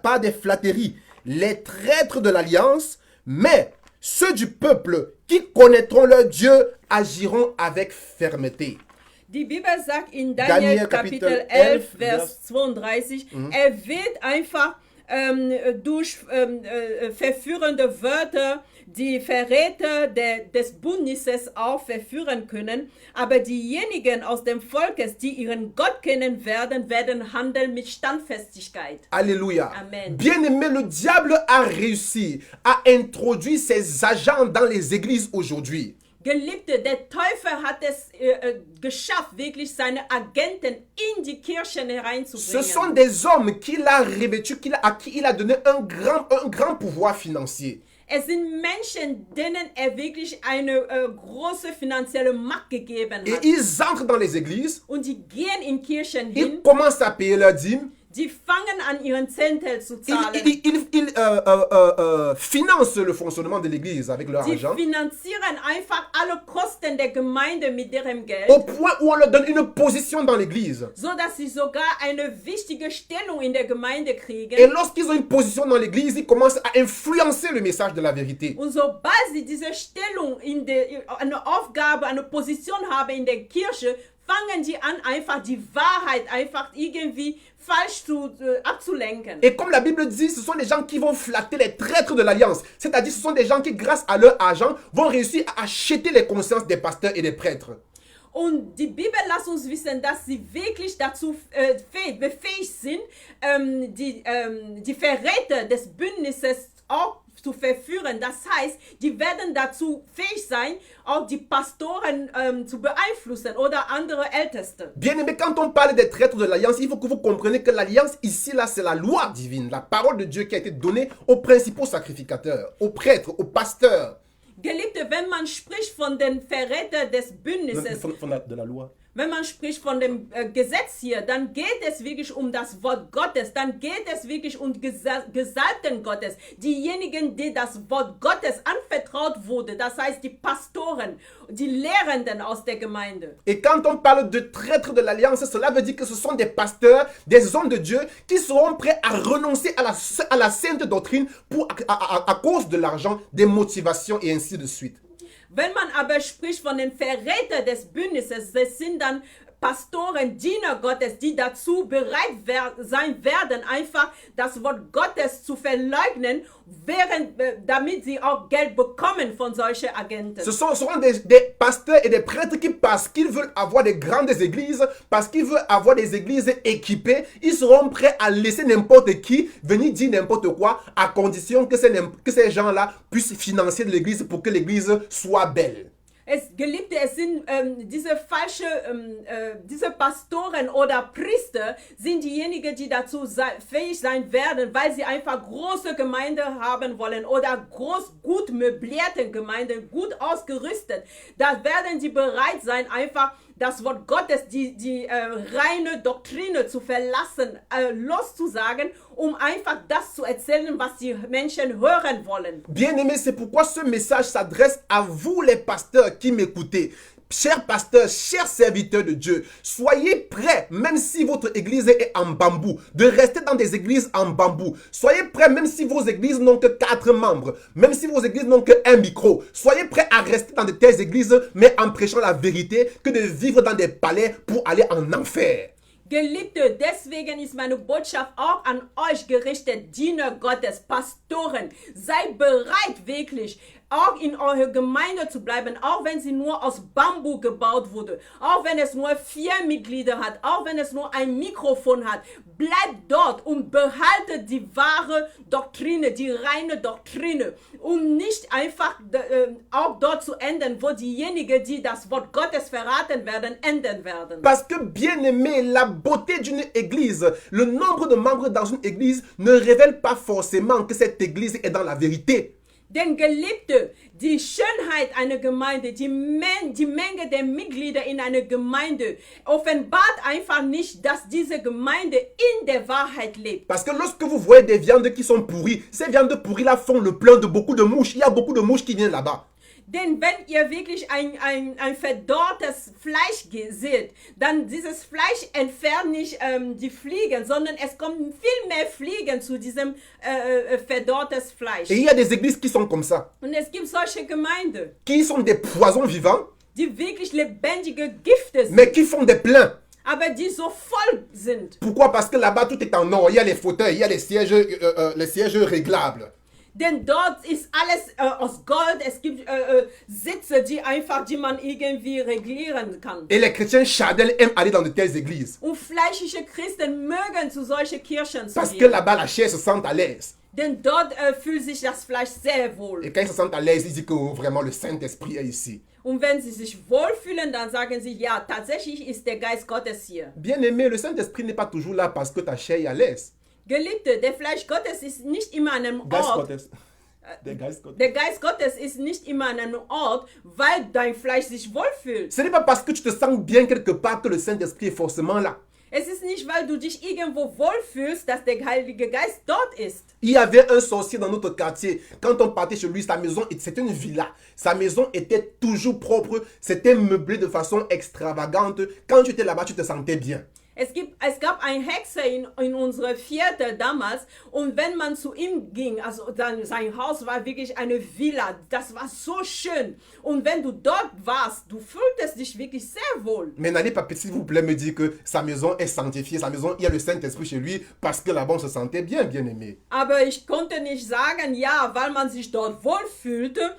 par des flatteries les traîtres de l'alliance, mais ceux du peuple qui connaîtront leur Dieu agiront avec fermeté. » Die Bibel sagt in Daniel Kapitel 11, Vers 32, er wird einfach durch verführende Wörter die Verräter des Bündnisses auch verführen können, aber diejenigen aus dem Volkes, die ihren Gott kennen werden, werden handeln mit Standfestigkeit. Alléluia. Amen. Bien-aimé, le diable a réussi à introduire ses agents dans les églises aujourd'hui. Geliebte, der Teufel hat es geschafft, wirklich seine Agenten in die Kirchen hereinzubringen. Ce sont des hommes qu'il a revêtus, à qui il a donné un grand pouvoir financier. Es sind Menschen, denen er wirklich eine große finanzielle Macht gegeben Et hat. ils entrent dans les églises, Und die gehen in Kirchen ils hin, commencent à payer leurs dîmes, die fangen an, ihren Zehntel zu zahlen. ils financent le fonctionnement de l'église avec leur Sie argent, finanzieren einfach alle Kosten der Gemeinde mit ihrem Geld, au point où on leur donne une position dans l'église. so dass sie sogar eine wichtige Stellung in der Gemeinde kriegen. Et lorsqu'ils ont une position dans l'église, ils commencent à influencer le message de la vérité. Und sobald sie diese Stellung eine Aufgabe, eine Position haben in der Kirche, fangen sie an, einfach die Wahrheit einfach irgendwie falsch abzulenken. Et comme la Bible dit, ce sont des gens qui vont flatter les traîtres de l'alliance. C'est-à-dire, ce sont des gens qui, grâce à leur argent, vont réussir à acheter les consciences des pasteurs et des prêtres. Und die Bibel lässt uns wissen, dass sie wirklich dazu befähigt sind, die Verräter des Bündnisses auch zu verführen. Das heißt, die werden dazu fähig sein, auch die Pastoren zu beeinflussen oder andere Älteste. Bien-aimé, quand on parle des traîtres de l'alliance, il faut que vous compreniez que l'alliance ici, là, c'est la loi divine, la parole de Dieu qui a été donnée aux principaux sacrificateurs, aux prêtres, aux pasteurs. Geliebte, wenn man spricht von den Verrätern des Bündnisses, De la loi. wenn man spricht von dem Gesetz hier, dann geht es wirklich um das Wort Gottes, dann geht es wirklich um Gesalbten Gottes, diejenigen, die das Wort Gottes anvertraut wurde, das heißt die Pastoren, die Lehrenden aus der Gemeinde. Et quand on parle de traîtres de l'alliance, cela veut dire que ce sont des pasteurs, des hommes de Dieu qui seront prêts à renoncer à la sainte doctrine à cause de l'argent, des motivations et ainsi de suite. Wenn man aber spricht von den Verrätern des Bündnisses, das sind dann Pastoren, Diener Gottes, die dazu bereit sein werden, einfach das Wort Gottes zu verleugnen, damit sie auch Geld bekommen von solchen Agenten. Ce seront des pasteurs et des prêtres qui, parce qu'ils veulent avoir des grandes églises, parce qu'ils veulent avoir des églises équipées, ils seront prêts à laisser n'importe qui venir dire n'importe quoi, à condition que ces gens-là puissent financer l'église pour que l'église soit belle. Geliebte, es sind diese Pastoren oder Priester sind diejenigen, die dazu fähig sein werden, weil sie einfach große Gemeinde haben wollen oder gut möblierte Gemeinde, gut ausgerüstet. Da werden sie bereit sein, einfach das Wort Gottes, die reine Doktrine zu verlassen, loszusagen, um einfach das zu erzählen, was die Menschen hören wollen. Bien-aimés, c'est pourquoi ce message s'adresse à vous les pasteurs qui m'écoutez. Chers pasteurs, chers serviteurs de Dieu, soyez prêts, même si votre église est en bambou, de rester dans des églises en bambou. Soyez prêts, même si vos églises n'ont que 4 membres, même si vos églises n'ont qu'un micro. Soyez prêts à rester dans de telles églises, mais en prêchant la vérité, que de vivre dans des palais pour aller en enfer. Geliebte, deswegen ist meine Botschaft auch an euch gerichtet, Diener Gottes, Pastoren. Seid bereit, wirklich, auch in eurer Gemeinde zu bleiben, auch wenn sie nur aus Bambu gebaut wurde, auch wenn es nur 4 Mitglieder hat, auch wenn es nur ein Mikrofon hat. Bleibt dort und behaltet die wahre Doktrine, die reine Doktrine, um nicht einfach auch dort zu enden, wo diejenigen, die das Wort Gottes verraten werden, enden werden. Parce que, bien aimé, la beauté d'une église, le nombre de membres dans une église ne révèle pas forcément que cette église est dans la vérité. Denn Geliebte, die Schönheit einer Gemeinde, die Menge der Mitglieder in einer Gemeinde offenbart einfach nicht, dass diese Gemeinde in der Wahrheit lebt. Parce que lorsque vous voyez des viandes qui sont pourries, ces viandes pourries là font le plein de beaucoup de mouches. Il y a beaucoup de mouches qui viennent là-bas. Denn wenn ihr wirklich ein verdorrtes Fleisch seht, dann dieses Fleisch entfernt nicht die Fliegen, sondern es kommen viel mehr Fliegen zu diesem verdorrtes Fleisch. Et il y a des églises qui sont comme ça, Und es gibt solche Gemeinden, qui sont des poisons vivants, die wirklich lebendige Gifte sind, mais qui font des pleins. aber die so voll sind. Pourquoi? Parce que là-bas, tout est en or. Il y a les fauteuils, il y a les sièges réglables. Denn dort ist alles aus Gold. Es gibt Sitze, die man irgendwie reglieren kann. Et les chrétiens chardels aiment aller dans de telles églises. Und fleischliche Christen mögen zu solchen Kirchen zu Parce que gehen. là-bas, la chair se sent à l'aise. Denn dort fühlt sich das Fleisch sehr wohl. Et quand ils se sentent à l'aise, ils disent que oh, vraiment le Saint-Esprit est ici. Und wenn sie sich wohlfühlen, dann sagen sie, ja, tatsächlich ist der Geist Gottes hier. Bien aimé, le Saint-Esprit n'est pas toujours là parce que ta chair est à l'aise. Geliebte, der Fleisch Gottes ist nicht immer an einem Geist Ort. Gottes. Der Geist Gottes. Der Geist Gottes ist nicht immer an einem Ort, weil dein Fleisch sich wohlfühlt. Ce n'est pas parce que tu te sens bien quelque part que le Saint-Esprit est forcément là. Es ist nicht, weil du dich irgendwo wohlfühlst, dass der Heilige Geist dort ist. Il y avait un sorcier dans notre quartier. Quand on partait chez lui, sa maison, c'était une villa. Sa maison était toujours propre. C'était meublé de façon extravagante. Quand tu étais là-bas, tu te sentais bien. Es gab einen Hexer in unserer Viertel damals und wenn man zu ihm ging, also sein Haus war wirklich eine Villa, das war so schön und wenn du dort warst, du fühltest dich wirklich sehr wohl. Mais n'allez pas, s'il vous plaît, me dire que sa maison est sanctifiée, sa maison, il y a le Saint-Esprit chez lui, parce que là-bas, on se sentait bien, bien aimé. Aber ich konnte nicht sagen, ja, weil man sich dort wohlfühlte,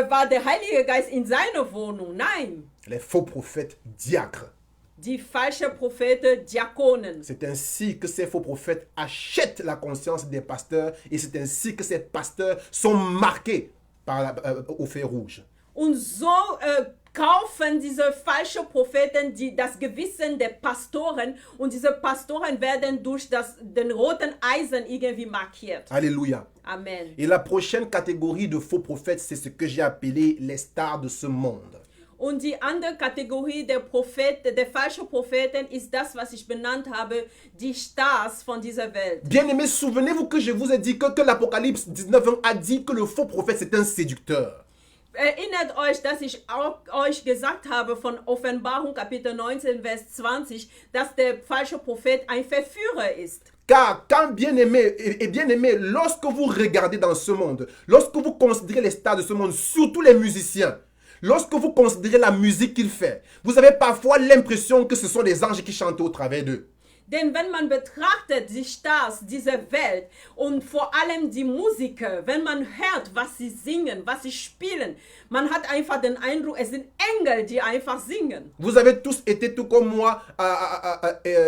war der Heilige Geist in seiner Wohnung. Nein. Les faux prophètes diacres. Die falschen Propheten, Diakonen. C'est ainsi que ces faux prophètes achètent la conscience des pasteurs et c'est ainsi que ces pasteurs sont marqués au fer rouge. Und so kaufen diese falschen Propheten das Gewissen der Pastoren und diese Pastoren werden durch den roten Eisen irgendwie markiert. Alléluia. Amen. Et la prochaine catégorie de faux prophètes, c'est ce que j'ai appelé les stars de ce monde. Und die andere Kategorie der falschen Propheten ist das, was ich benannt habe, die Stars von dieser Welt. Bien-aimés, souvenez-vous que je vous ai dit que l'Apocalypse 19:1 a dit que le faux prophète, c'est un séducteur. Erinnert euch, dass ich auch euch gesagt habe von Offenbarung Kapitel 19, Vers 20, dass der falsche Prophet ein Verführer ist. Car quand bien-aimé, et bien-aimé, lorsque vous regardez dans ce monde, lorsque vous considérez les stars de ce monde, surtout les musiciens, lorsque vous considérez la musique qu'ils font, vous avez parfois l'impression que ce sont des anges qui chantent au travers d'eux. Denn wenn man betrachtet die Stars dieser Welt und vor allem die Musiker, wenn man hört, was sie singen, was sie spielen, man hat einfach den Eindruck, es sind Engel, die einfach singen. Vous avez tous été, tout comme moi,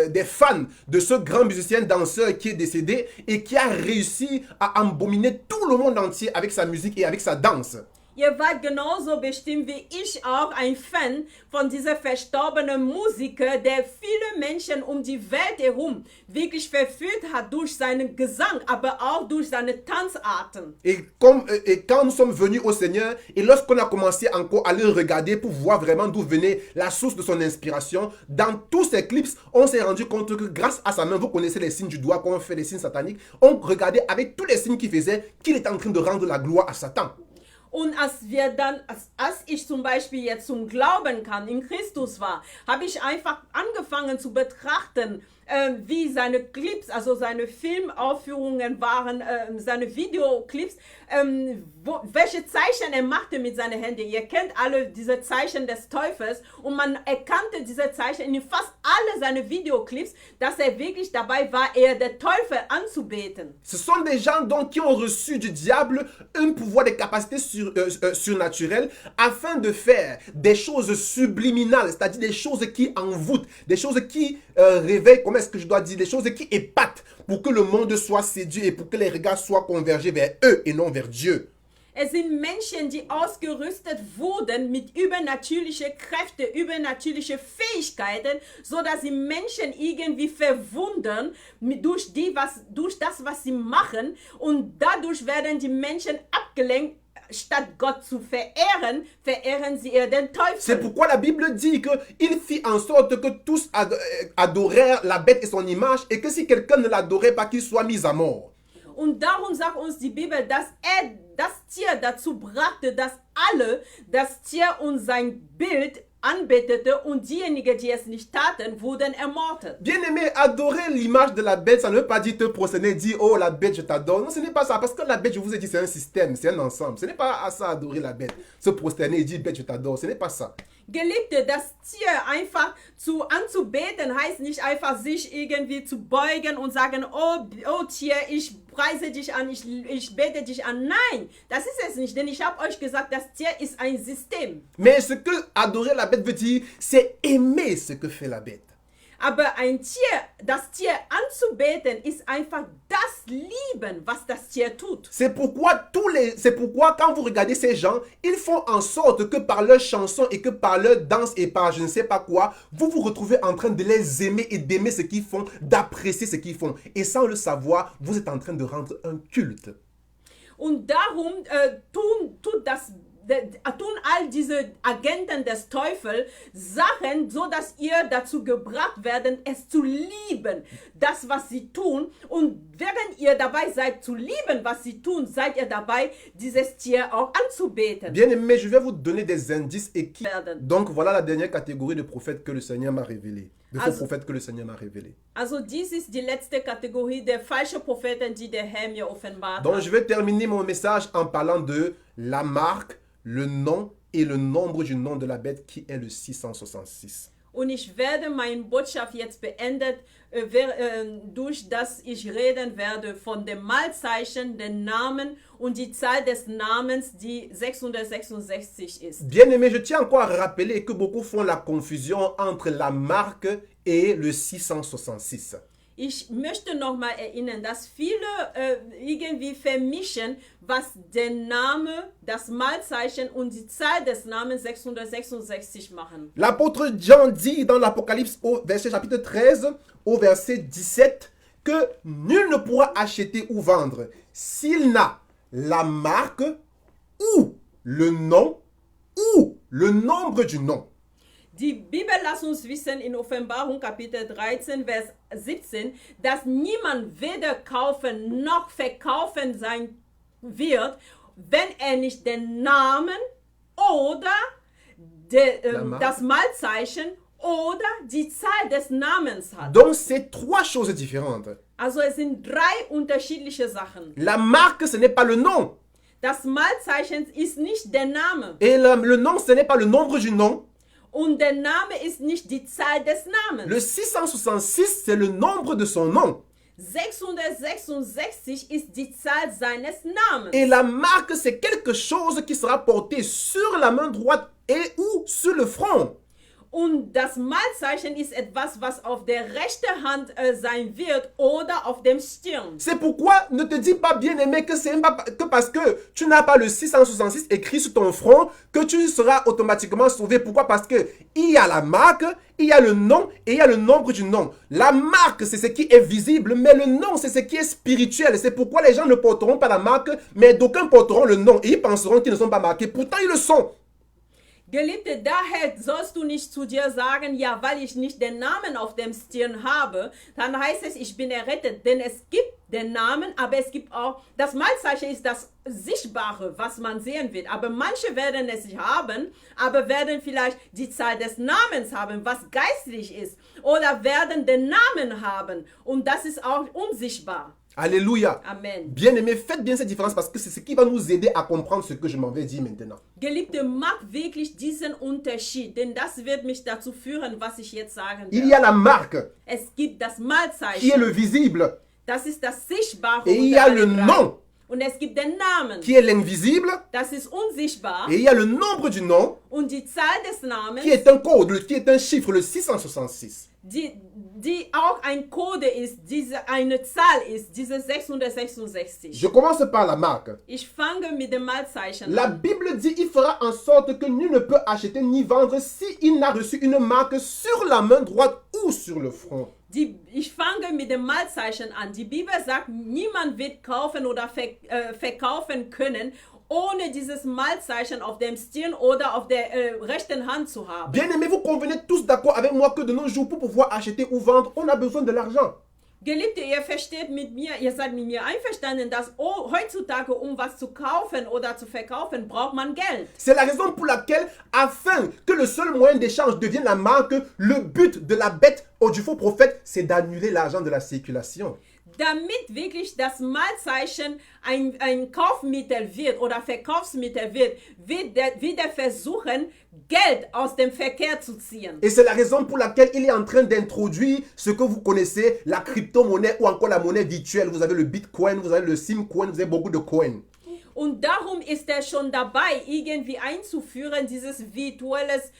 des fans de ce grand musicien danseur qui est décédé et qui a réussi à embominer tout le monde entier avec sa musique et avec sa danse. Ihr wart genauso bestimmt wie ich auch ein Fan von dieser verstorbenen Musiker, der viele Menschen um die Welt herum wirklich verführt hat durch seinen Gesang, aber auch durch seine Tanzarten. Et quand nous sommes venus au Seigneur, et lorsqu'on a commencé encore à le regarder pour voir vraiment d'où venait la source de son inspiration, dans tous ces clips, on s'est rendu compte que grâce à sa main, vous connaissez les signes du doigt, quand on fait les signes sataniques, on regardait avec tous les signes qu'il faisait qu'il était en train de rendre la gloire à Satan. Und als ich zum Beispiel jetzt zum Glauben kam, in Christus war, habe ich einfach angefangen zu betrachten, wie seine Clips, also seine Filmaufführungen waren, seine Videoclips, welche Zeichen er machte mit seinen Händen. Ihr kennt alle diese Zeichen des Teufels und man erkannte diese Zeichen in fast alle seine Videoclips, dass er wirklich dabei war, eher den Teufel anzubeten. Ce sont des gens donc qui ont reçu du diable un pouvoir, des capacités surnaturelles afin de faire des choses subliminales, c'est-à-dire des choses qui envoûtent, des choses qui réveillent, comment est-ce que je dois dire, des choses qui épatent pour que le monde soit séduit et pour que les regards soient convergés vers eux et non vers Dieu. Es sind Menschen, die ausgerüstet wurden mit übernatürlichen Kräften, übernatürlichen Fähigkeiten, so dass sie Menschen irgendwie verwundern durch das, was sie machen, und dadurch werden die Menschen abgelenkt. Statt Gott zu verehren, verehren sie eher den Teufel. C'est pourquoi la Bible dit qu'il fit en sorte que tous adorèrent la bête et son image, et que si quelqu'un ne l'adorait pas, qu'il soit mis à mort. Und darum sagt uns die Bibel, dass er das Tier dazu brachte, dass alle das Tier und sein Bild anbetete, und diejenigen, die es nicht taten, wurden ermordet. Bien-aimé, adorer l'image de la bête, ça ne veut pas dire te prosterner, dire oh la bête je t'adore. Non, ce n'est pas ça, parce que la bête, je vous ai dit, c'est un système, c'est un ensemble. Ce n'est pas à ça adorer la bête, se prosterner et dire bête je t'adore, ce n'est pas ça. Geliebte, das Tier einfach anzubeten, heißt nicht einfach sich irgendwie zu beugen und sagen, oh Tier, ich preise dich an, ich bete dich an. Nein, das ist es nicht, denn ich habe euch gesagt, das Tier ist ein System. Mais ce que adorer la bête veut dire, c'est aimer ce que fait la bête. Aber das Tier anzubeten, ist einfach das Lieben, was das Tier tut. C'est pourquoi quand vous regardez ces gens, ils font en sorte que par leurs chansons et que par leur danse et par je ne sais pas quoi, vous vous retrouvez en train de les aimer et d'aimer ce qu'ils font, d'apprécier ce qu'ils font. Et sans le savoir, vous êtes en train de rendre un culte. Und darum tun all diese Agenten des Teufels Sachen, so dass ihr dazu gebracht werdet, es zu lieben, das, was sie tun. Und während ihr dabei seid, zu lieben, was sie tun, seid ihr dabei, dieses Tier auch anzubeten. Bien aimé, je vais vous donner des indices et qui... Donc voilà la dernière catégorie de prophètes que le Seigneur m'a révélé. De faux prophètes que le Seigneur m'a révélé. Also dies ist die letzte Kategorie der falschen Propheten, die der Herr mir offenbart Donc hat. je vais terminer mon message en parlant de la marque, le nom et le nombre du nom de la bête qui est le 666. Und ich werde meine Botschaft jetzt beendet, durch das ich reden werde von dem Malzeichen, den Namen und die Zahl des Namens, die 666 ist. Bien aimé, je tiens encore à rappeler que beaucoup font la confusion entre la marque et le 666. Ich möchte nochmal erinnern, dass viele irgendwie vermischen, was der Name, das Malzeichen und die Zahl des Namens 666 machen. L'apôtre Jean dit dans l'Apocalypse au verset chapitre 13 au verset 17 que nul ne pourra acheter ou vendre s'il n'a la marque ou le nom ou le nombre du nom. Die Bibel lässt uns wissen in Offenbarung Kapitel 13, Vers 17, dass niemand weder kaufen noch verkaufen sein wird, wenn er nicht den Namen oder das Malzeichen oder die Zahl des Namens hat. Donc c'est trois choses différentes. Also es sind drei unterschiedliche Sachen. La marque, ce n'est pas le nom. Das Malzeichen ist nicht der Name. Et le nom, ce n'est pas le nombre du nom. Und der Name ist nicht die Zahl des Namens. Le 666, c'est le nombre de son nom. 666 ist die Zahl seines Namens. Et la marque, c'est quelque chose qui sera porté sur la main droite et ou sur le front. Und das Malzeichen ist etwas, was auf der rechten Hand sein wird oder auf dem Stirn. C'est pourquoi ne te dis pas, bien-aimé, que c'est pas que parce que tu n'as pas le 666 écrit sur ton front que tu seras automatiquement sauvé. Pourquoi? Parce que il y a la marque, il y a le nom et il y a le nombre du nom. La marque, c'est ce qui est visible, mais le nom, c'est ce qui est spirituel. C'est pourquoi les gens ne porteront pas la marque, mais d'aucuns porteront le nom et ils penseront qu'ils ne sont pas marqués. Pourtant, ils le sont. Geliebte, daher sollst du nicht zu dir sagen, ja, weil ich nicht den Namen auf dem Stirn habe, dann heißt es, ich bin errettet, denn es gibt den Namen, aber es gibt auch, das Malzeichen ist das Sichtbare, was man sehen wird. Aber manche werden es nicht haben, aber werden vielleicht die Zahl des Namens haben, was geistlich ist. Oder werden den Namen haben und das ist auch unsichtbar. Alléluia. Amen. Bien-aimés, faites bien cette différence parce que c'est ce qui va nous aider à comprendre ce que je m'en vais dire maintenant. Geliebte, macht wirklich diesen Unterschied, denn das wird mich dazu führen, was ich jetzt sagen Il y werde. a la marque Es gibt das qui est Malzeichen, le visible das ist das Sichtbare et il y unter a le allen drei. nom Und es gibt den Namen, qui est l'invisible das ist unsichtbar. et il y a le nombre du nom Und die Zahl des Namens, qui est un code, qui est un chiffre, le 666. die auch ein Code ist, eine Zahl ist, diese 666. Je commence par la marque. Ich fange mit dem Malzeichen La an. Bible dit il fera en sorte que nul ne peut acheter ni vendre s'il n'a reçu une marque sur la main droite ou sur le front. Ich fange mit dem Malzeichen an. Die Bibel sagt, niemand wird kaufen oder verkaufen können, ohne dieses Malzeichen auf dem Stirn oder auf der rechten Hand zu haben. Bien aimé, vous convenez tous d'accord avec moi que de nos jours, pour pouvoir acheter ou vendre, on a besoin de l'argent. Geliebte, ihr versteht mit mir, ihr seid mit mir einverstanden, dass heutzutage, um was zu kaufen oder zu verkaufen, braucht man Geld. C'est la raison pour laquelle, afin que le seul moyen d'échange devienne la marque, le but de la bête ou du faux prophète, c'est d'annuler l'argent de la circulation. Damit wirklich das Malzeichen ein Kaufmittel wird oder Verkaufsmittel wird der versuchen, Geld aus dem Verkehr zu ziehen. Et c'est la raison pour laquelle il est en train d'introduire ce que vous connaissez, la crypto-monnaie ou encore la monnaie virtuelle. Vous avez le Bitcoin, vous avez le Simcoin, vous avez beaucoup de coins. Und darum ist er schon dabei, irgendwie einzuführen, dieses virtuelles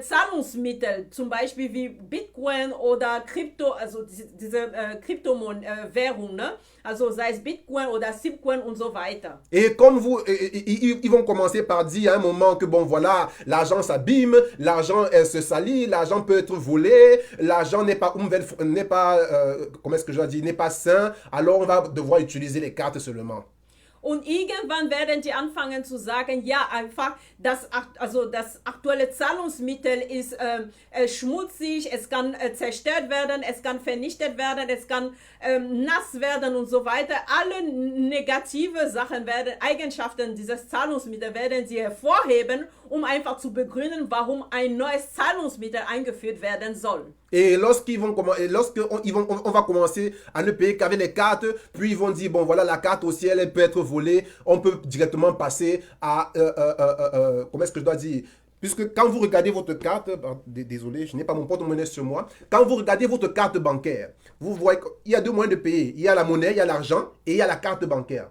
Zahlungsmittel, zum Beispiel wie Bitcoin oder Krypto, also diese Kryptowährung, ne? Also sei es Bitcoin oder Simcoin und so weiter. Et comme vous, ils vont commencer par dire à un moment que bon voilà, l'argent s'abîme, l'argent se salit, l'argent peut être volé, l'argent n'est pas, comment est-ce que je dois dire, n'est pas sain, alors on va devoir utiliser les cartes seulement. Und irgendwann werden die anfangen zu sagen, ja, einfach, das aktuelle Zahlungsmittel ist schmutzig, es kann zerstört werden, es kann vernichtet werden, es kann nass werden und so weiter. Alle negative Sachen Eigenschaften dieses Zahlungsmittels werden sie hervorheben, um einfach zu begründen, warum ein neues Zahlungsmittel eingeführt werden soll. Et on va commencer à ne payer qu'avec les cartes, puis ils vont dire, bon voilà, la carte aussi, elle peut être volée, on peut directement passer à, comment est-ce que je dois dire, puisque quand vous regardez votre carte, désolé, je n'ai pas mon porte-monnaie sur moi, quand vous regardez votre carte bancaire, vous voyez qu'il y a deux moyens de payer, il y a la monnaie, il y a l'argent, et il y a la carte bancaire.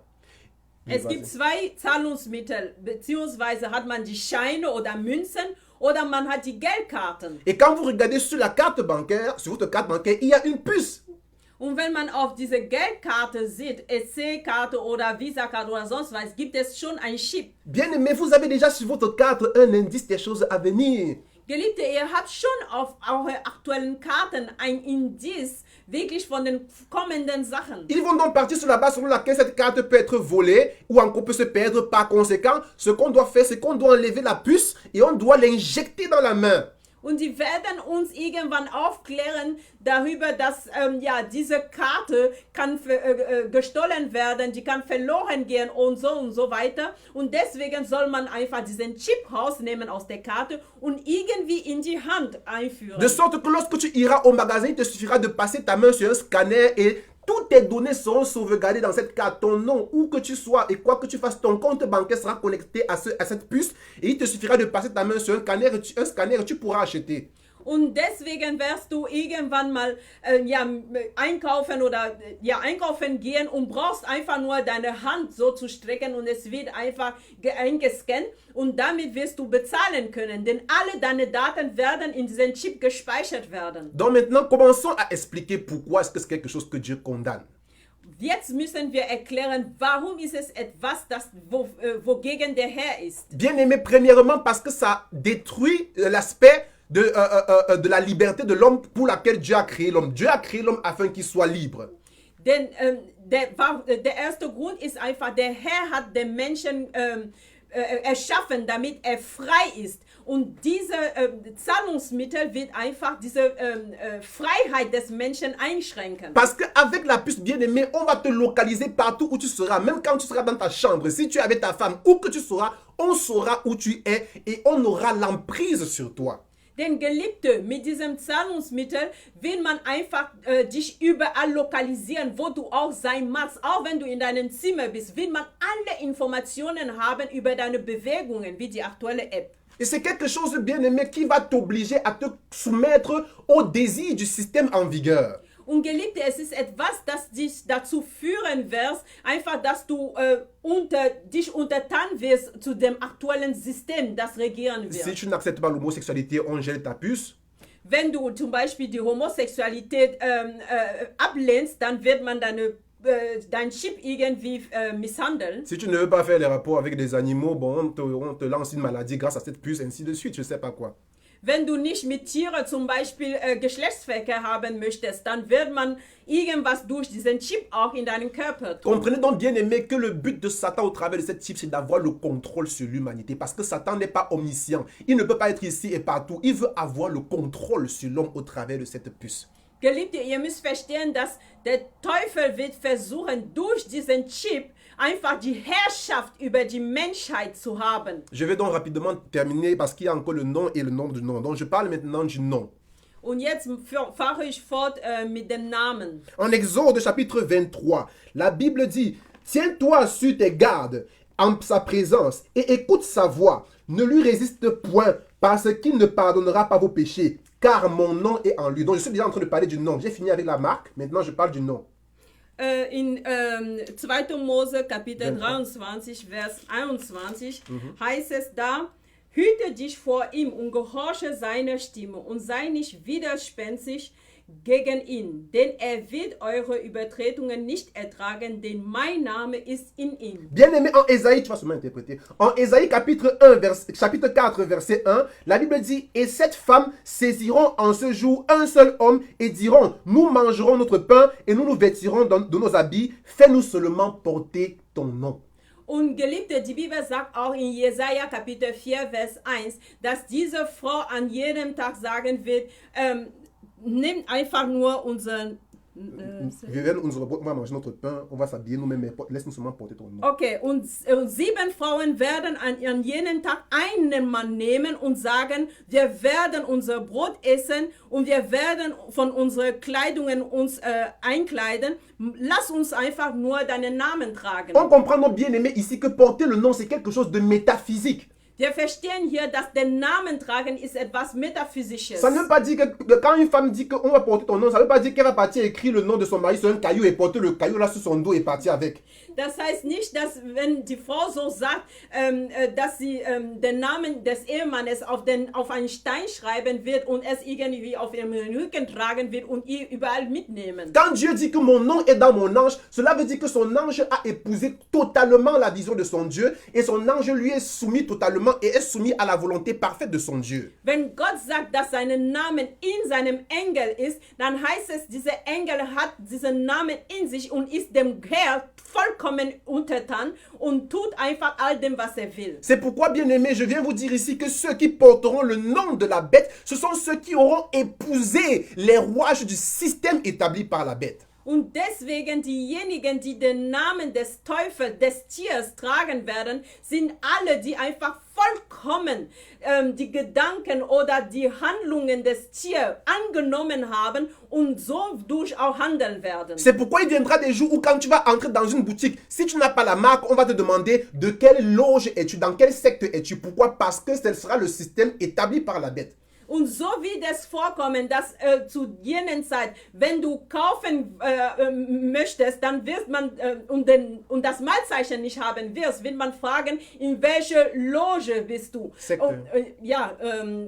Es gibt zwei Zahlungsmittel, beziehungsweise hat man die Scheine oder Münzen oder man hat die Geldkarten. Et quand vous regardez sur la carte bancaire, sur votre carte bancaire, il y a une puce. Und wenn man auf diese Geldkarte sieht, EC-Karte oder Visa-Karte oder sonst was, gibt es schon ein Chip. Bien aimé, vous avez déjà sur votre carte un indice des choses à venir. Geliebte, ihr habt schon auf eure aktuellen Karten ein Indiz wirklich von den kommenden Sachen. Ils vont donc partir sur la base selon laquelle cette carte peut être volée ou encore peut se perdre. Par conséquent, ce qu'on doit faire, c'est qu'on doit enlever la puce et on doit l'injecter dans la main. Und die werden uns irgendwann aufklären darüber, dass diese Karte kann gestohlen werden, die kann verloren gehen und so weiter. Und deswegen soll man einfach diesen Chip rausnehmen aus der Karte und irgendwie in die Hand einführen. De sorte que lorsque tu iras au magasin, il te suffira de passer ta main sur un scanner et toutes tes données seront sauvegardées dans cette carte. Ton nom, où que tu sois et quoi que tu fasses, ton compte bancaire sera connecté à cette puce et il te suffira de passer ta main sur un scanner et tu pourras acheter. Und deswegen wirst du irgendwann mal einkaufen gehen und brauchst einfach nur deine Hand so zu strecken und es wird einfach eingescannt und damit wirst du bezahlen können, denn alle deine Daten werden in diesen Chip gespeichert werden. Donc maintenant, commençons à expliquer pourquoi est-ce que c'est quelque chose que Dieu condamne. Jetzt müssen wir erklären, warum ist es etwas, wogegen der Herr ist. Bien aimé, premièrement parce que ça détruit l'aspect de la liberté de l'homme pour laquelle Dieu a créé l'homme. Dieu a créé l'homme afin qu'il soit libre. Denn der erste Grund ist einfach, der Herr hat den Menschen erschaffen, damit er frei ist. Und diese Zahlungsmittel wird einfach diese Freiheit des Menschen einschränken. Parce qu'avec la puce, bien-aimé, on va te localiser partout où tu seras. Même quand tu seras dans ta chambre, si tu es avec ta femme, où que tu seras, on saura où tu es et on aura l'emprise sur toi. Denn Geliebte, mit diesem Zahlungsmittel will man einfach dich überall lokalisieren, wo du auch sein magst. Auch wenn du in deinem Zimmer bist, will man alle Informationen haben über deine Bewegungen, wie die aktuelle App. Et c'est quelque chose de bien-aimé qui va t'obliger à te soumettre au désir du système en vigueur. Und Geliebte, es ist etwas, das dich dazu führen wird, einfach, dass du dich untertan wirst zu dem aktuellen System, das regieren wird. Si tu n'acceptes pas l'homosexualité, on gèle ta puce. Wenn du zum Beispiel die Homosexualität ablehnst, dann wird man dein Chip irgendwie misshandeln. Si tu ne veux pas faire les rapports avec des animaux, bon, on te lance une maladie grâce à cette puce, ainsi de suite, je ne sais pas quoi. Wenn du nicht mit Tieren zum Beispiel Geschlechtsverkehr haben möchtest, dann wird man irgendwas durch diesen Chip auch in deinen Körper tun. Comprenez donc bien aimé que le but de Satan au travers de cette chip, c'est d'avoir le contrôle sur l'humanité. Parce que Satan n'est pas omniscient. Il ne peut pas être ici et partout. Il veut avoir le contrôle sur l'homme au travers de cette puce. Geliebte, ihr müsst verstehen, dass der Teufel wird versuchen, durch diesen Chip einfach die Herrschaft über die Menschheit zu haben. Je vais donc rapidement terminer parce qu'il y a encore le nom et le nom du nom. Donc je parle maintenant du nom. Und jetzt fahre ich fort mit dem Namen. En Exode chapitre 23, la Bible dit: tiens-toi sur tes gardes en sa présence et écoute sa voix. Ne lui résiste point parce qu'il ne pardonnera pas vos péchés, car mon nom est en lui. Donc je suis déjà en train de parler du nom. J'ai fini avec la marque, maintenant je parle du nom. In 2. Mose Kapitel 23, Vers 21 heißt es da: Hüte dich vor ihm und gehorche seiner Stimme und sei nicht widerspenstig gegen ihn, denn er wird eure Übertretungen nicht ertragen, denn mein Name ist in ihm. Bien-aimé, en Ésaïe, tu vas seulement interpréter. En Ésaïe chapitre 4, verset 1, la Bible dit: et sept femmes saisiront en ce jour un seul homme et diront: nous mangerons notre pain et nous nous vêtirons de nos habits, fais-nous seulement porter ton nom. Und Geliebte, die Bibel sagt auch in Jesaja Kapitel 4, Vers 1, dass diese Frau an jedem Tag sagen wird, nimm einfach nur unseren... Wir werden unsere Brot, on va manger notre pain, on va s'habiller nous-mêmes, mais laisse-nous seulement porter ton nom. Okay, und 7 Frauen werden an jenem Tag einen Mann nehmen und sagen, wir werden unser Brot essen und wir werden von unseren Kleidungen uns einkleiden. Lass uns einfach nur deinen Namen tragen. On comprend donc bien aimé ici que porter le nom, c'est quelque chose de métaphysique. Wir verstehen hier, dass den Namen tragen ist etwas Metaphysisches. Ça ne veut pas dire que quand une femme dit qu'on va porter ton nom, ça ne veut pas dire qu'elle va partir écrire le nom de son mari sur un caillou et porter le caillou là sur son dos et partir avec. Das heißt nicht, dass wenn die Frau so sagt, dass sie den Namen des Ehemannes auf einen Stein schreiben wird und es irgendwie auf ihrem Rücken tragen wird und ihr überall mitnehmen. Quand Dieu dit que mon nom est dans mon ange, cela veut dire que son ange a épousé totalement la vision de son Dieu et son ange lui est soumis totalement et est soumis à la volonté parfaite de son Dieu. Wenn Gott sagt, dass sein Name in seinem Engel ist, dann heißt es, dieser Engel hat diesen Namen in sich und ist dem Herr vollkommen untertan und tut einfach all dem, was er will. C'est pourquoi, bien-aimés, je viens vous dire ici que ceux qui porteront le nom de la bête, ce sont ceux qui auront épousé les rouages du système établi par la bête. Und deswegen diejenigen, die den Namen des Teufels, des Tiers tragen werden, sind alle, die einfach vollkommen die Gedanken oder die Handlungen des Tiers angenommen haben und so durch auch handeln werden. C'est pourquoi il viendra des jours où quand tu vas entrer dans une boutique, si tu n'as pas la marque, on va te demander de quelle loge es-tu, dans quelle secte es-tu. Pourquoi? Parce que ce sera le système établi par la bête. Und so wird es vorkommen, dass zu jener Zeit, wenn du kaufen möchtest, dann wird man und das Malzeichen nicht haben wirst, wird man fragen, in welche Loge bist du?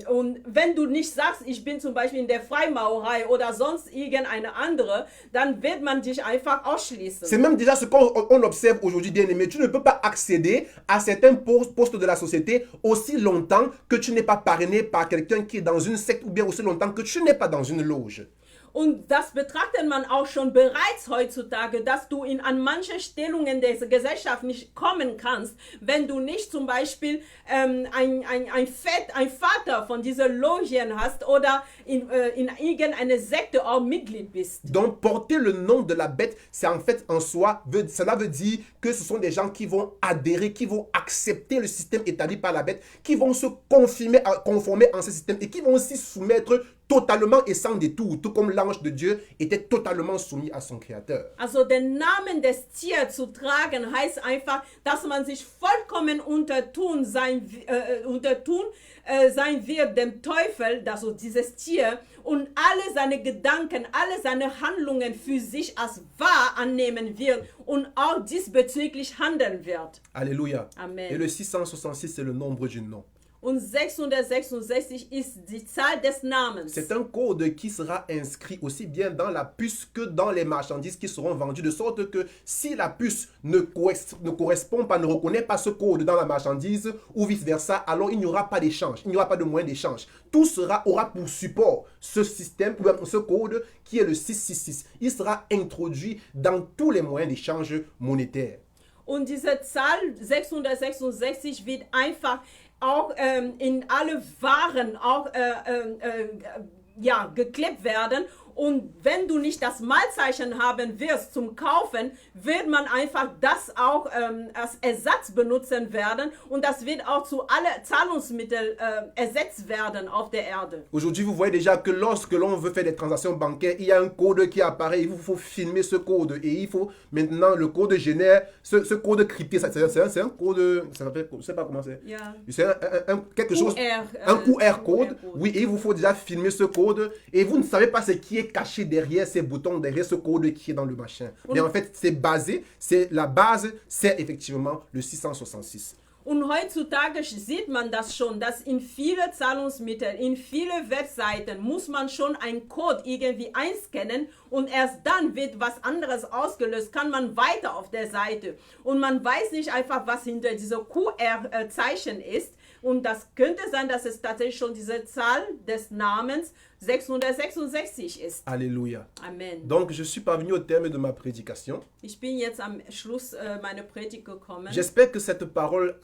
Und wenn du nicht sagst, ich bin zum Beispiel in der Freimaurerei oder sonst irgendeine andere, dann wird man dich einfach ausschließen. C'est même déjà ce qu'on observe aujourd'hui, bien-aimé. Tu ne peux pas accéder à certains postes de la société aussi longtemps que tu n'es pas parrainé par quelqu'un qui est dans une secte ou bien aussi longtemps que tu n'es pas dans une loge. Und das betrachtet man auch schon bereits heutzutage, dass du an manche Stellungen der Gesellschaft nicht kommen kannst, wenn du nicht zum Beispiel ein Vater von dieser Logien hast oder in irgendeiner Sekte auch Mitglied bist. Donc porter le nom de la bête, c'est en fait en soi, cela veut dire que ce sont des gens qui vont adhérer, qui vont accepter le système établi par la bête, qui vont se conformer en ce système et qui vont aussi soumettre totalement et sans détour, tout comme l'ange de Dieu était totalement soumis à son Créateur. Also den Namen des Tiers zu tragen heißt einfach, dass man sich vollkommen untertun sein wird dem Teufel, also dieses Tier, und alle seine Gedanken, alle seine Handlungen für sich als wahr annehmen wird und auch diesbezüglich handeln wird. Alléluia. Amen. Et le 666, c'est le nombre du nom. Und 666 ist die Zahl des Namens. C'est un code qui sera inscrit aussi bien dans la puce que dans les marchandises qui seront vendues, de sorte que si la puce ne correspond pas, ne reconnaît pas ce code dans la marchandise ou vice-versa, alors il n'y aura pas d'échange, il n'y aura pas de moyen d'échange. Tout aura pour support ce système, ce code qui est le 666. Il sera introduit dans tous les moyens d'échange monétaire. Und diese Zahl 666 wird einfach auch in alle Waren auch geklebt werden. Und wenn du nicht das Malzeichen haben wirst zum Kaufen, wird man einfach das auch als Ersatz benutzen werden. Und das wird auch zu alle Zahlungsmittel ersetzt werden auf der Erde. Aujourd'hui, vous voyez déjà que lorsque l'on veut faire des transactions bancaires, il y a un code qui apparaît, il vous faut filmer ce code. Et il faut maintenant, le code génère, ce code crypté, c'est un code, ça s'appelle, je ne sais pas comment c'est. Yeah. C'est quelque chose, un QR code. Oui, et il vous faut déjà filmer ce code. Et vous ne savez pas ce qui est caché derrière ces boutons, derrière ce code qui est dans le machin. Mais en fait, la base, c'est effectivement le 666. Und heutzutage sieht man das schon, dass in viele Zahlungsmittel, in viele Webseiten muss man schon einen Code irgendwie einscannen und erst dann wird was anderes ausgelöst, kann man weiter auf der Seite. Und man weiß nicht einfach, was hinter dieser QR-Zeichen ist. Und das könnte sein, dass es tatsächlich schon diese Zahl des Namens 666 ist. Alléluia. Amen. Donc, je suis parvenu au terme de ma prédication. Ich bin jetzt am Schluss meiner Predigt gekommen. J'espère que cette parole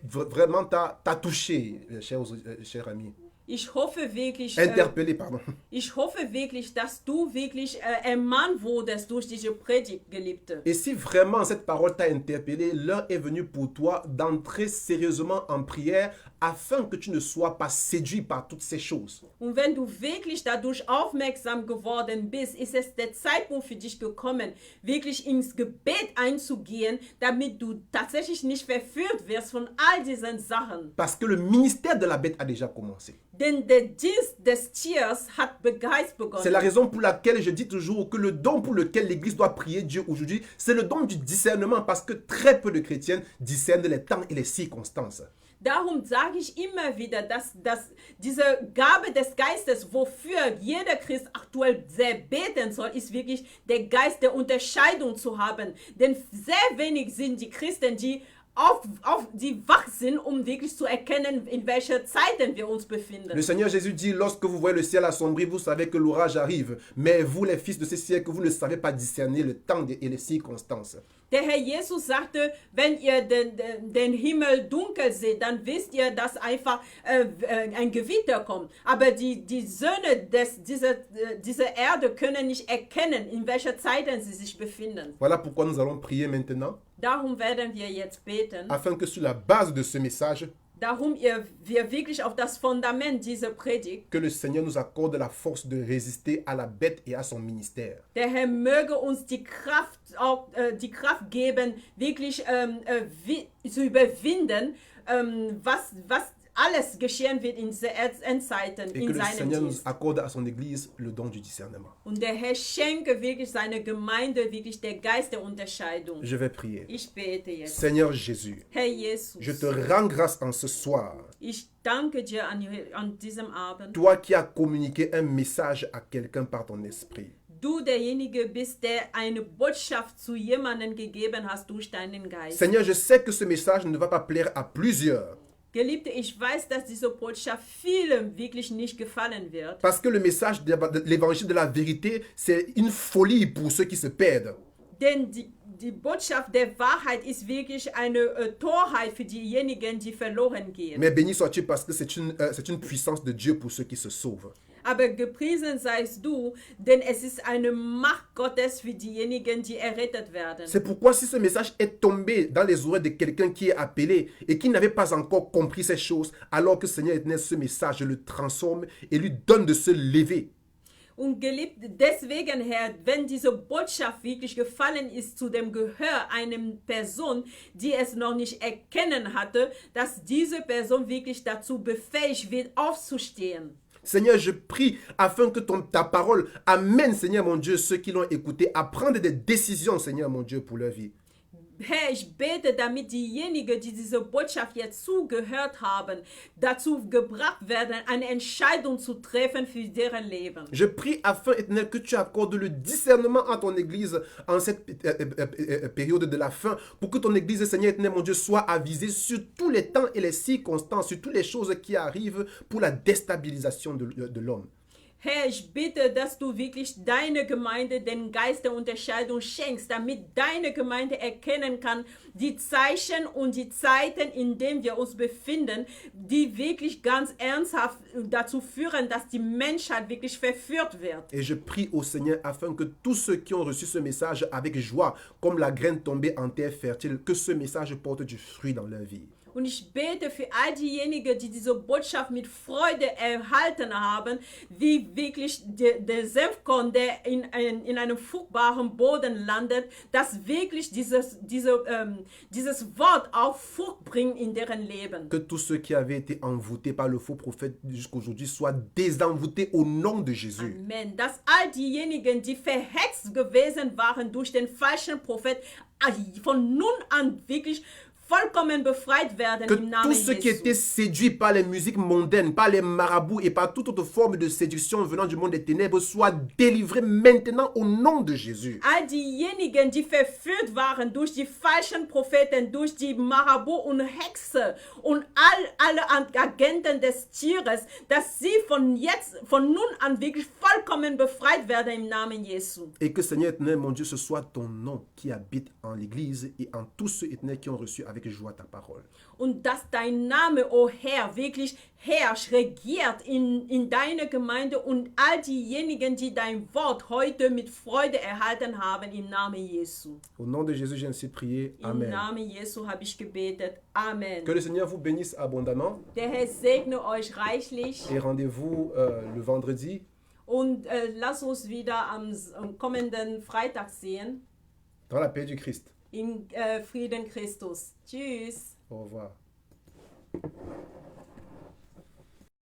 vraiment t'a touché, chers amis. Ich hoffe wirklich, Interpellé, pardon. Ich hoffe wirklich, dass du wirklich ermahnt wurdest durch diese Predigt, Geliebte. Et si vraiment cette parole t'a interpellé, l'heure est venue pour toi d'entrer sérieusement en prière afin que tu ne sois pas séduit par toutes ces choses. Und wenn du wirklich dadurch aufmerksam geworden bist, ist es der Zeitpunkt für dich gekommen, wirklich ins Gebet einzugehen, damit du tatsächlich nicht verführt wirst von all diesen Sachen. Parce que le ministère de la bête a déjà commencé. Denn der Dienst des Tiers hat bereits begonnen. C'est la raison pour laquelle je dis toujours que le don pour lequel l'Église doit prier Dieu aujourd'hui, c'est le don du discernement, parce que très peu de chrétiens discernent les temps et les circonstances. Darum sage ich immer wieder, dass diese Gabe des Geistes, wofür jeder Christ aktuell sehr beten soll, ist wirklich der Geist der Unterscheidung zu haben. Denn sehr wenig sind die Christen, die die wach sind, um wirklich zu erkennen, in welcher Zeiten wir uns befinden. Le Seigneur Jésus dit, lorsque vous voyez le ciel assombri, vous savez que l'orage arrive. Mais vous, les fils de ce siècle, vous ne savez pas discerner le temps et les circonstances. Der Herr Jesus sagte, wenn ihr den Himmel dunkel seht, dann wisst ihr, dass einfach ein Gewitter kommt. Aber die Söhne dieser Erde können nicht erkennen, in welcher Zeiten sie sich befinden. Voilà pourquoi nous allons prier maintenant. Darum werden wir jetzt beten. Afin que sur la base de ce message, Darum wir wirklich auf das Fundament dieser Predigt, que le Seigneur nous accorde la force de résister à la bête et à son ministère. der Herr möge uns die Kraft geben, wirklich zu überwinden, was alles geschehen wird in diese Endzeiten, Et que in le seinem Seigneur nous Dienst. accorde à son Église le don du discernement. Und der Herr schenke wirklich seiner Gemeinde wirklich der Geist der Unterscheidung. Je vais prier. Ich bete jetzt. Seigneur Jésus, Herr Jesus, je te rends grâce en ce soir. ich danke dir an diesem Abend. Toi qui as communiqué un message à quelqu'un par ton esprit. Du derjenige bist, der eine Botschaft zu jemandem gegeben hast durch deinen Geist. Seigneur, je sais que ce message ne va pas plaire à plusieurs. Geliebte, ich weiß, dass diese Botschaft vielen wirklich nicht gefallen wird. Parce que le message de l'évangile de la vérité, c'est une folie pour ceux qui se perdent. Denn die Botschaft der Wahrheit ist wirklich eine Torheit für diejenigen, die verloren gehen. Mais béni sois-tu parce que c'est une puissance de Dieu pour ceux qui se sauvent. Aber gepriesen seist du, denn es ist eine Macht Gottes für diejenigen, die errettet werden. C'est pourquoi si ce message est tombé dans les oreilles de quelqu'un qui est appelé et qui n'avait pas encore compris ces choses, alors que Seigneur éternel, ce message, je le transforme et lui donne de se lever. Und geliebt, deswegen, Herr, wenn diese Botschaft wirklich gefallen ist zu dem Gehör einer Person, die es noch nicht erkennen hatte, dass diese Person wirklich dazu befähigt wird, aufzustehen. Seigneur, je prie afin que ta parole amène, Seigneur mon Dieu, ceux qui l'ont écouté à prendre des décisions, Seigneur mon Dieu, pour leur vie. Herr, ich bete, damit diejenigen, die diese Botschaft jetzt zugehört haben, dazu gebracht werden, eine Entscheidung zu treffen für deren Leben. Je prie afin, éternel, que tu accordes le discernement à ton Église en cette période de la fin, pour que ton Église, Seigneur éternel, mon Dieu, soit avisée sur tous les temps et les circonstances, sur toutes les choses qui arrivent pour la déstabilisation de l'homme. Herr, ich bitte, dass du wirklich deine Gemeinde den Geist der Unterscheidung schenkst, damit deine Gemeinde erkennen kann, die Zeichen und die Zeiten, in denen wir uns befinden, die wirklich ganz ernsthaft dazu führen, dass die Menschheit wirklich verführt wird. Et je prie au Seigneur afin que tous ceux qui ont reçu ce message avec joie, comme la graine tombée en terre fertile, que ce message porte du fruit dans leur vie. Und ich bete für all diejenigen, die diese Botschaft mit Freude erhalten haben, wie wirklich der Senfkorn, der in einem fruchtbaren Boden landet, dass wirklich dieses Wort auch Frucht bringt in deren Leben. Que tous ceux qui avaient été envoûtés par le faux prophète jusqu'aujourd'hui soient désenvoûtés au nom de Jésus. Amen. Dass all diejenigen, die verhext gewesen waren durch den falschen Prophet, von nun an wirklich vollkommen befreit werden Que im Namen tous ceux qui Jesu. étaient séduits par les musiques mondaines, par les marabouts et par toute autre forme de séduction venant du monde des ténèbres soient délivrés maintenant au nom de Jésus. All diejenigen, die verführt waren durch die falschen Propheten, durch die Marabu und Hexe und alle Agenten des Tieres, dass sie von nun an wirklich vollkommen befreit werden im Namen Jesu. Et que Seigneur éternel, mon Dieu, ce soit ton nom qui habite en l'Église et en tous ceux éternels qui ont reçu avec joie ta parole. Und dass dein Name, o Herr, wirklich herrscht, regiert in deiner Gemeinde und all diejenigen, die dein Wort heute mit Freude erhalten haben, im Namen Jesu. Au nom de Jésus, j'ai ainsi prié. Im Amen. Namen Jesu habe ich gebetet. Amen. Que le Seigneur vous bénisse abondamment Der Herr segne euch reichlich et rendez-vous le vendredi und lass uns wieder am kommenden Freitag sehen. dans la paix du Christ. In Frieden Christus. Tschüss. Au revoir.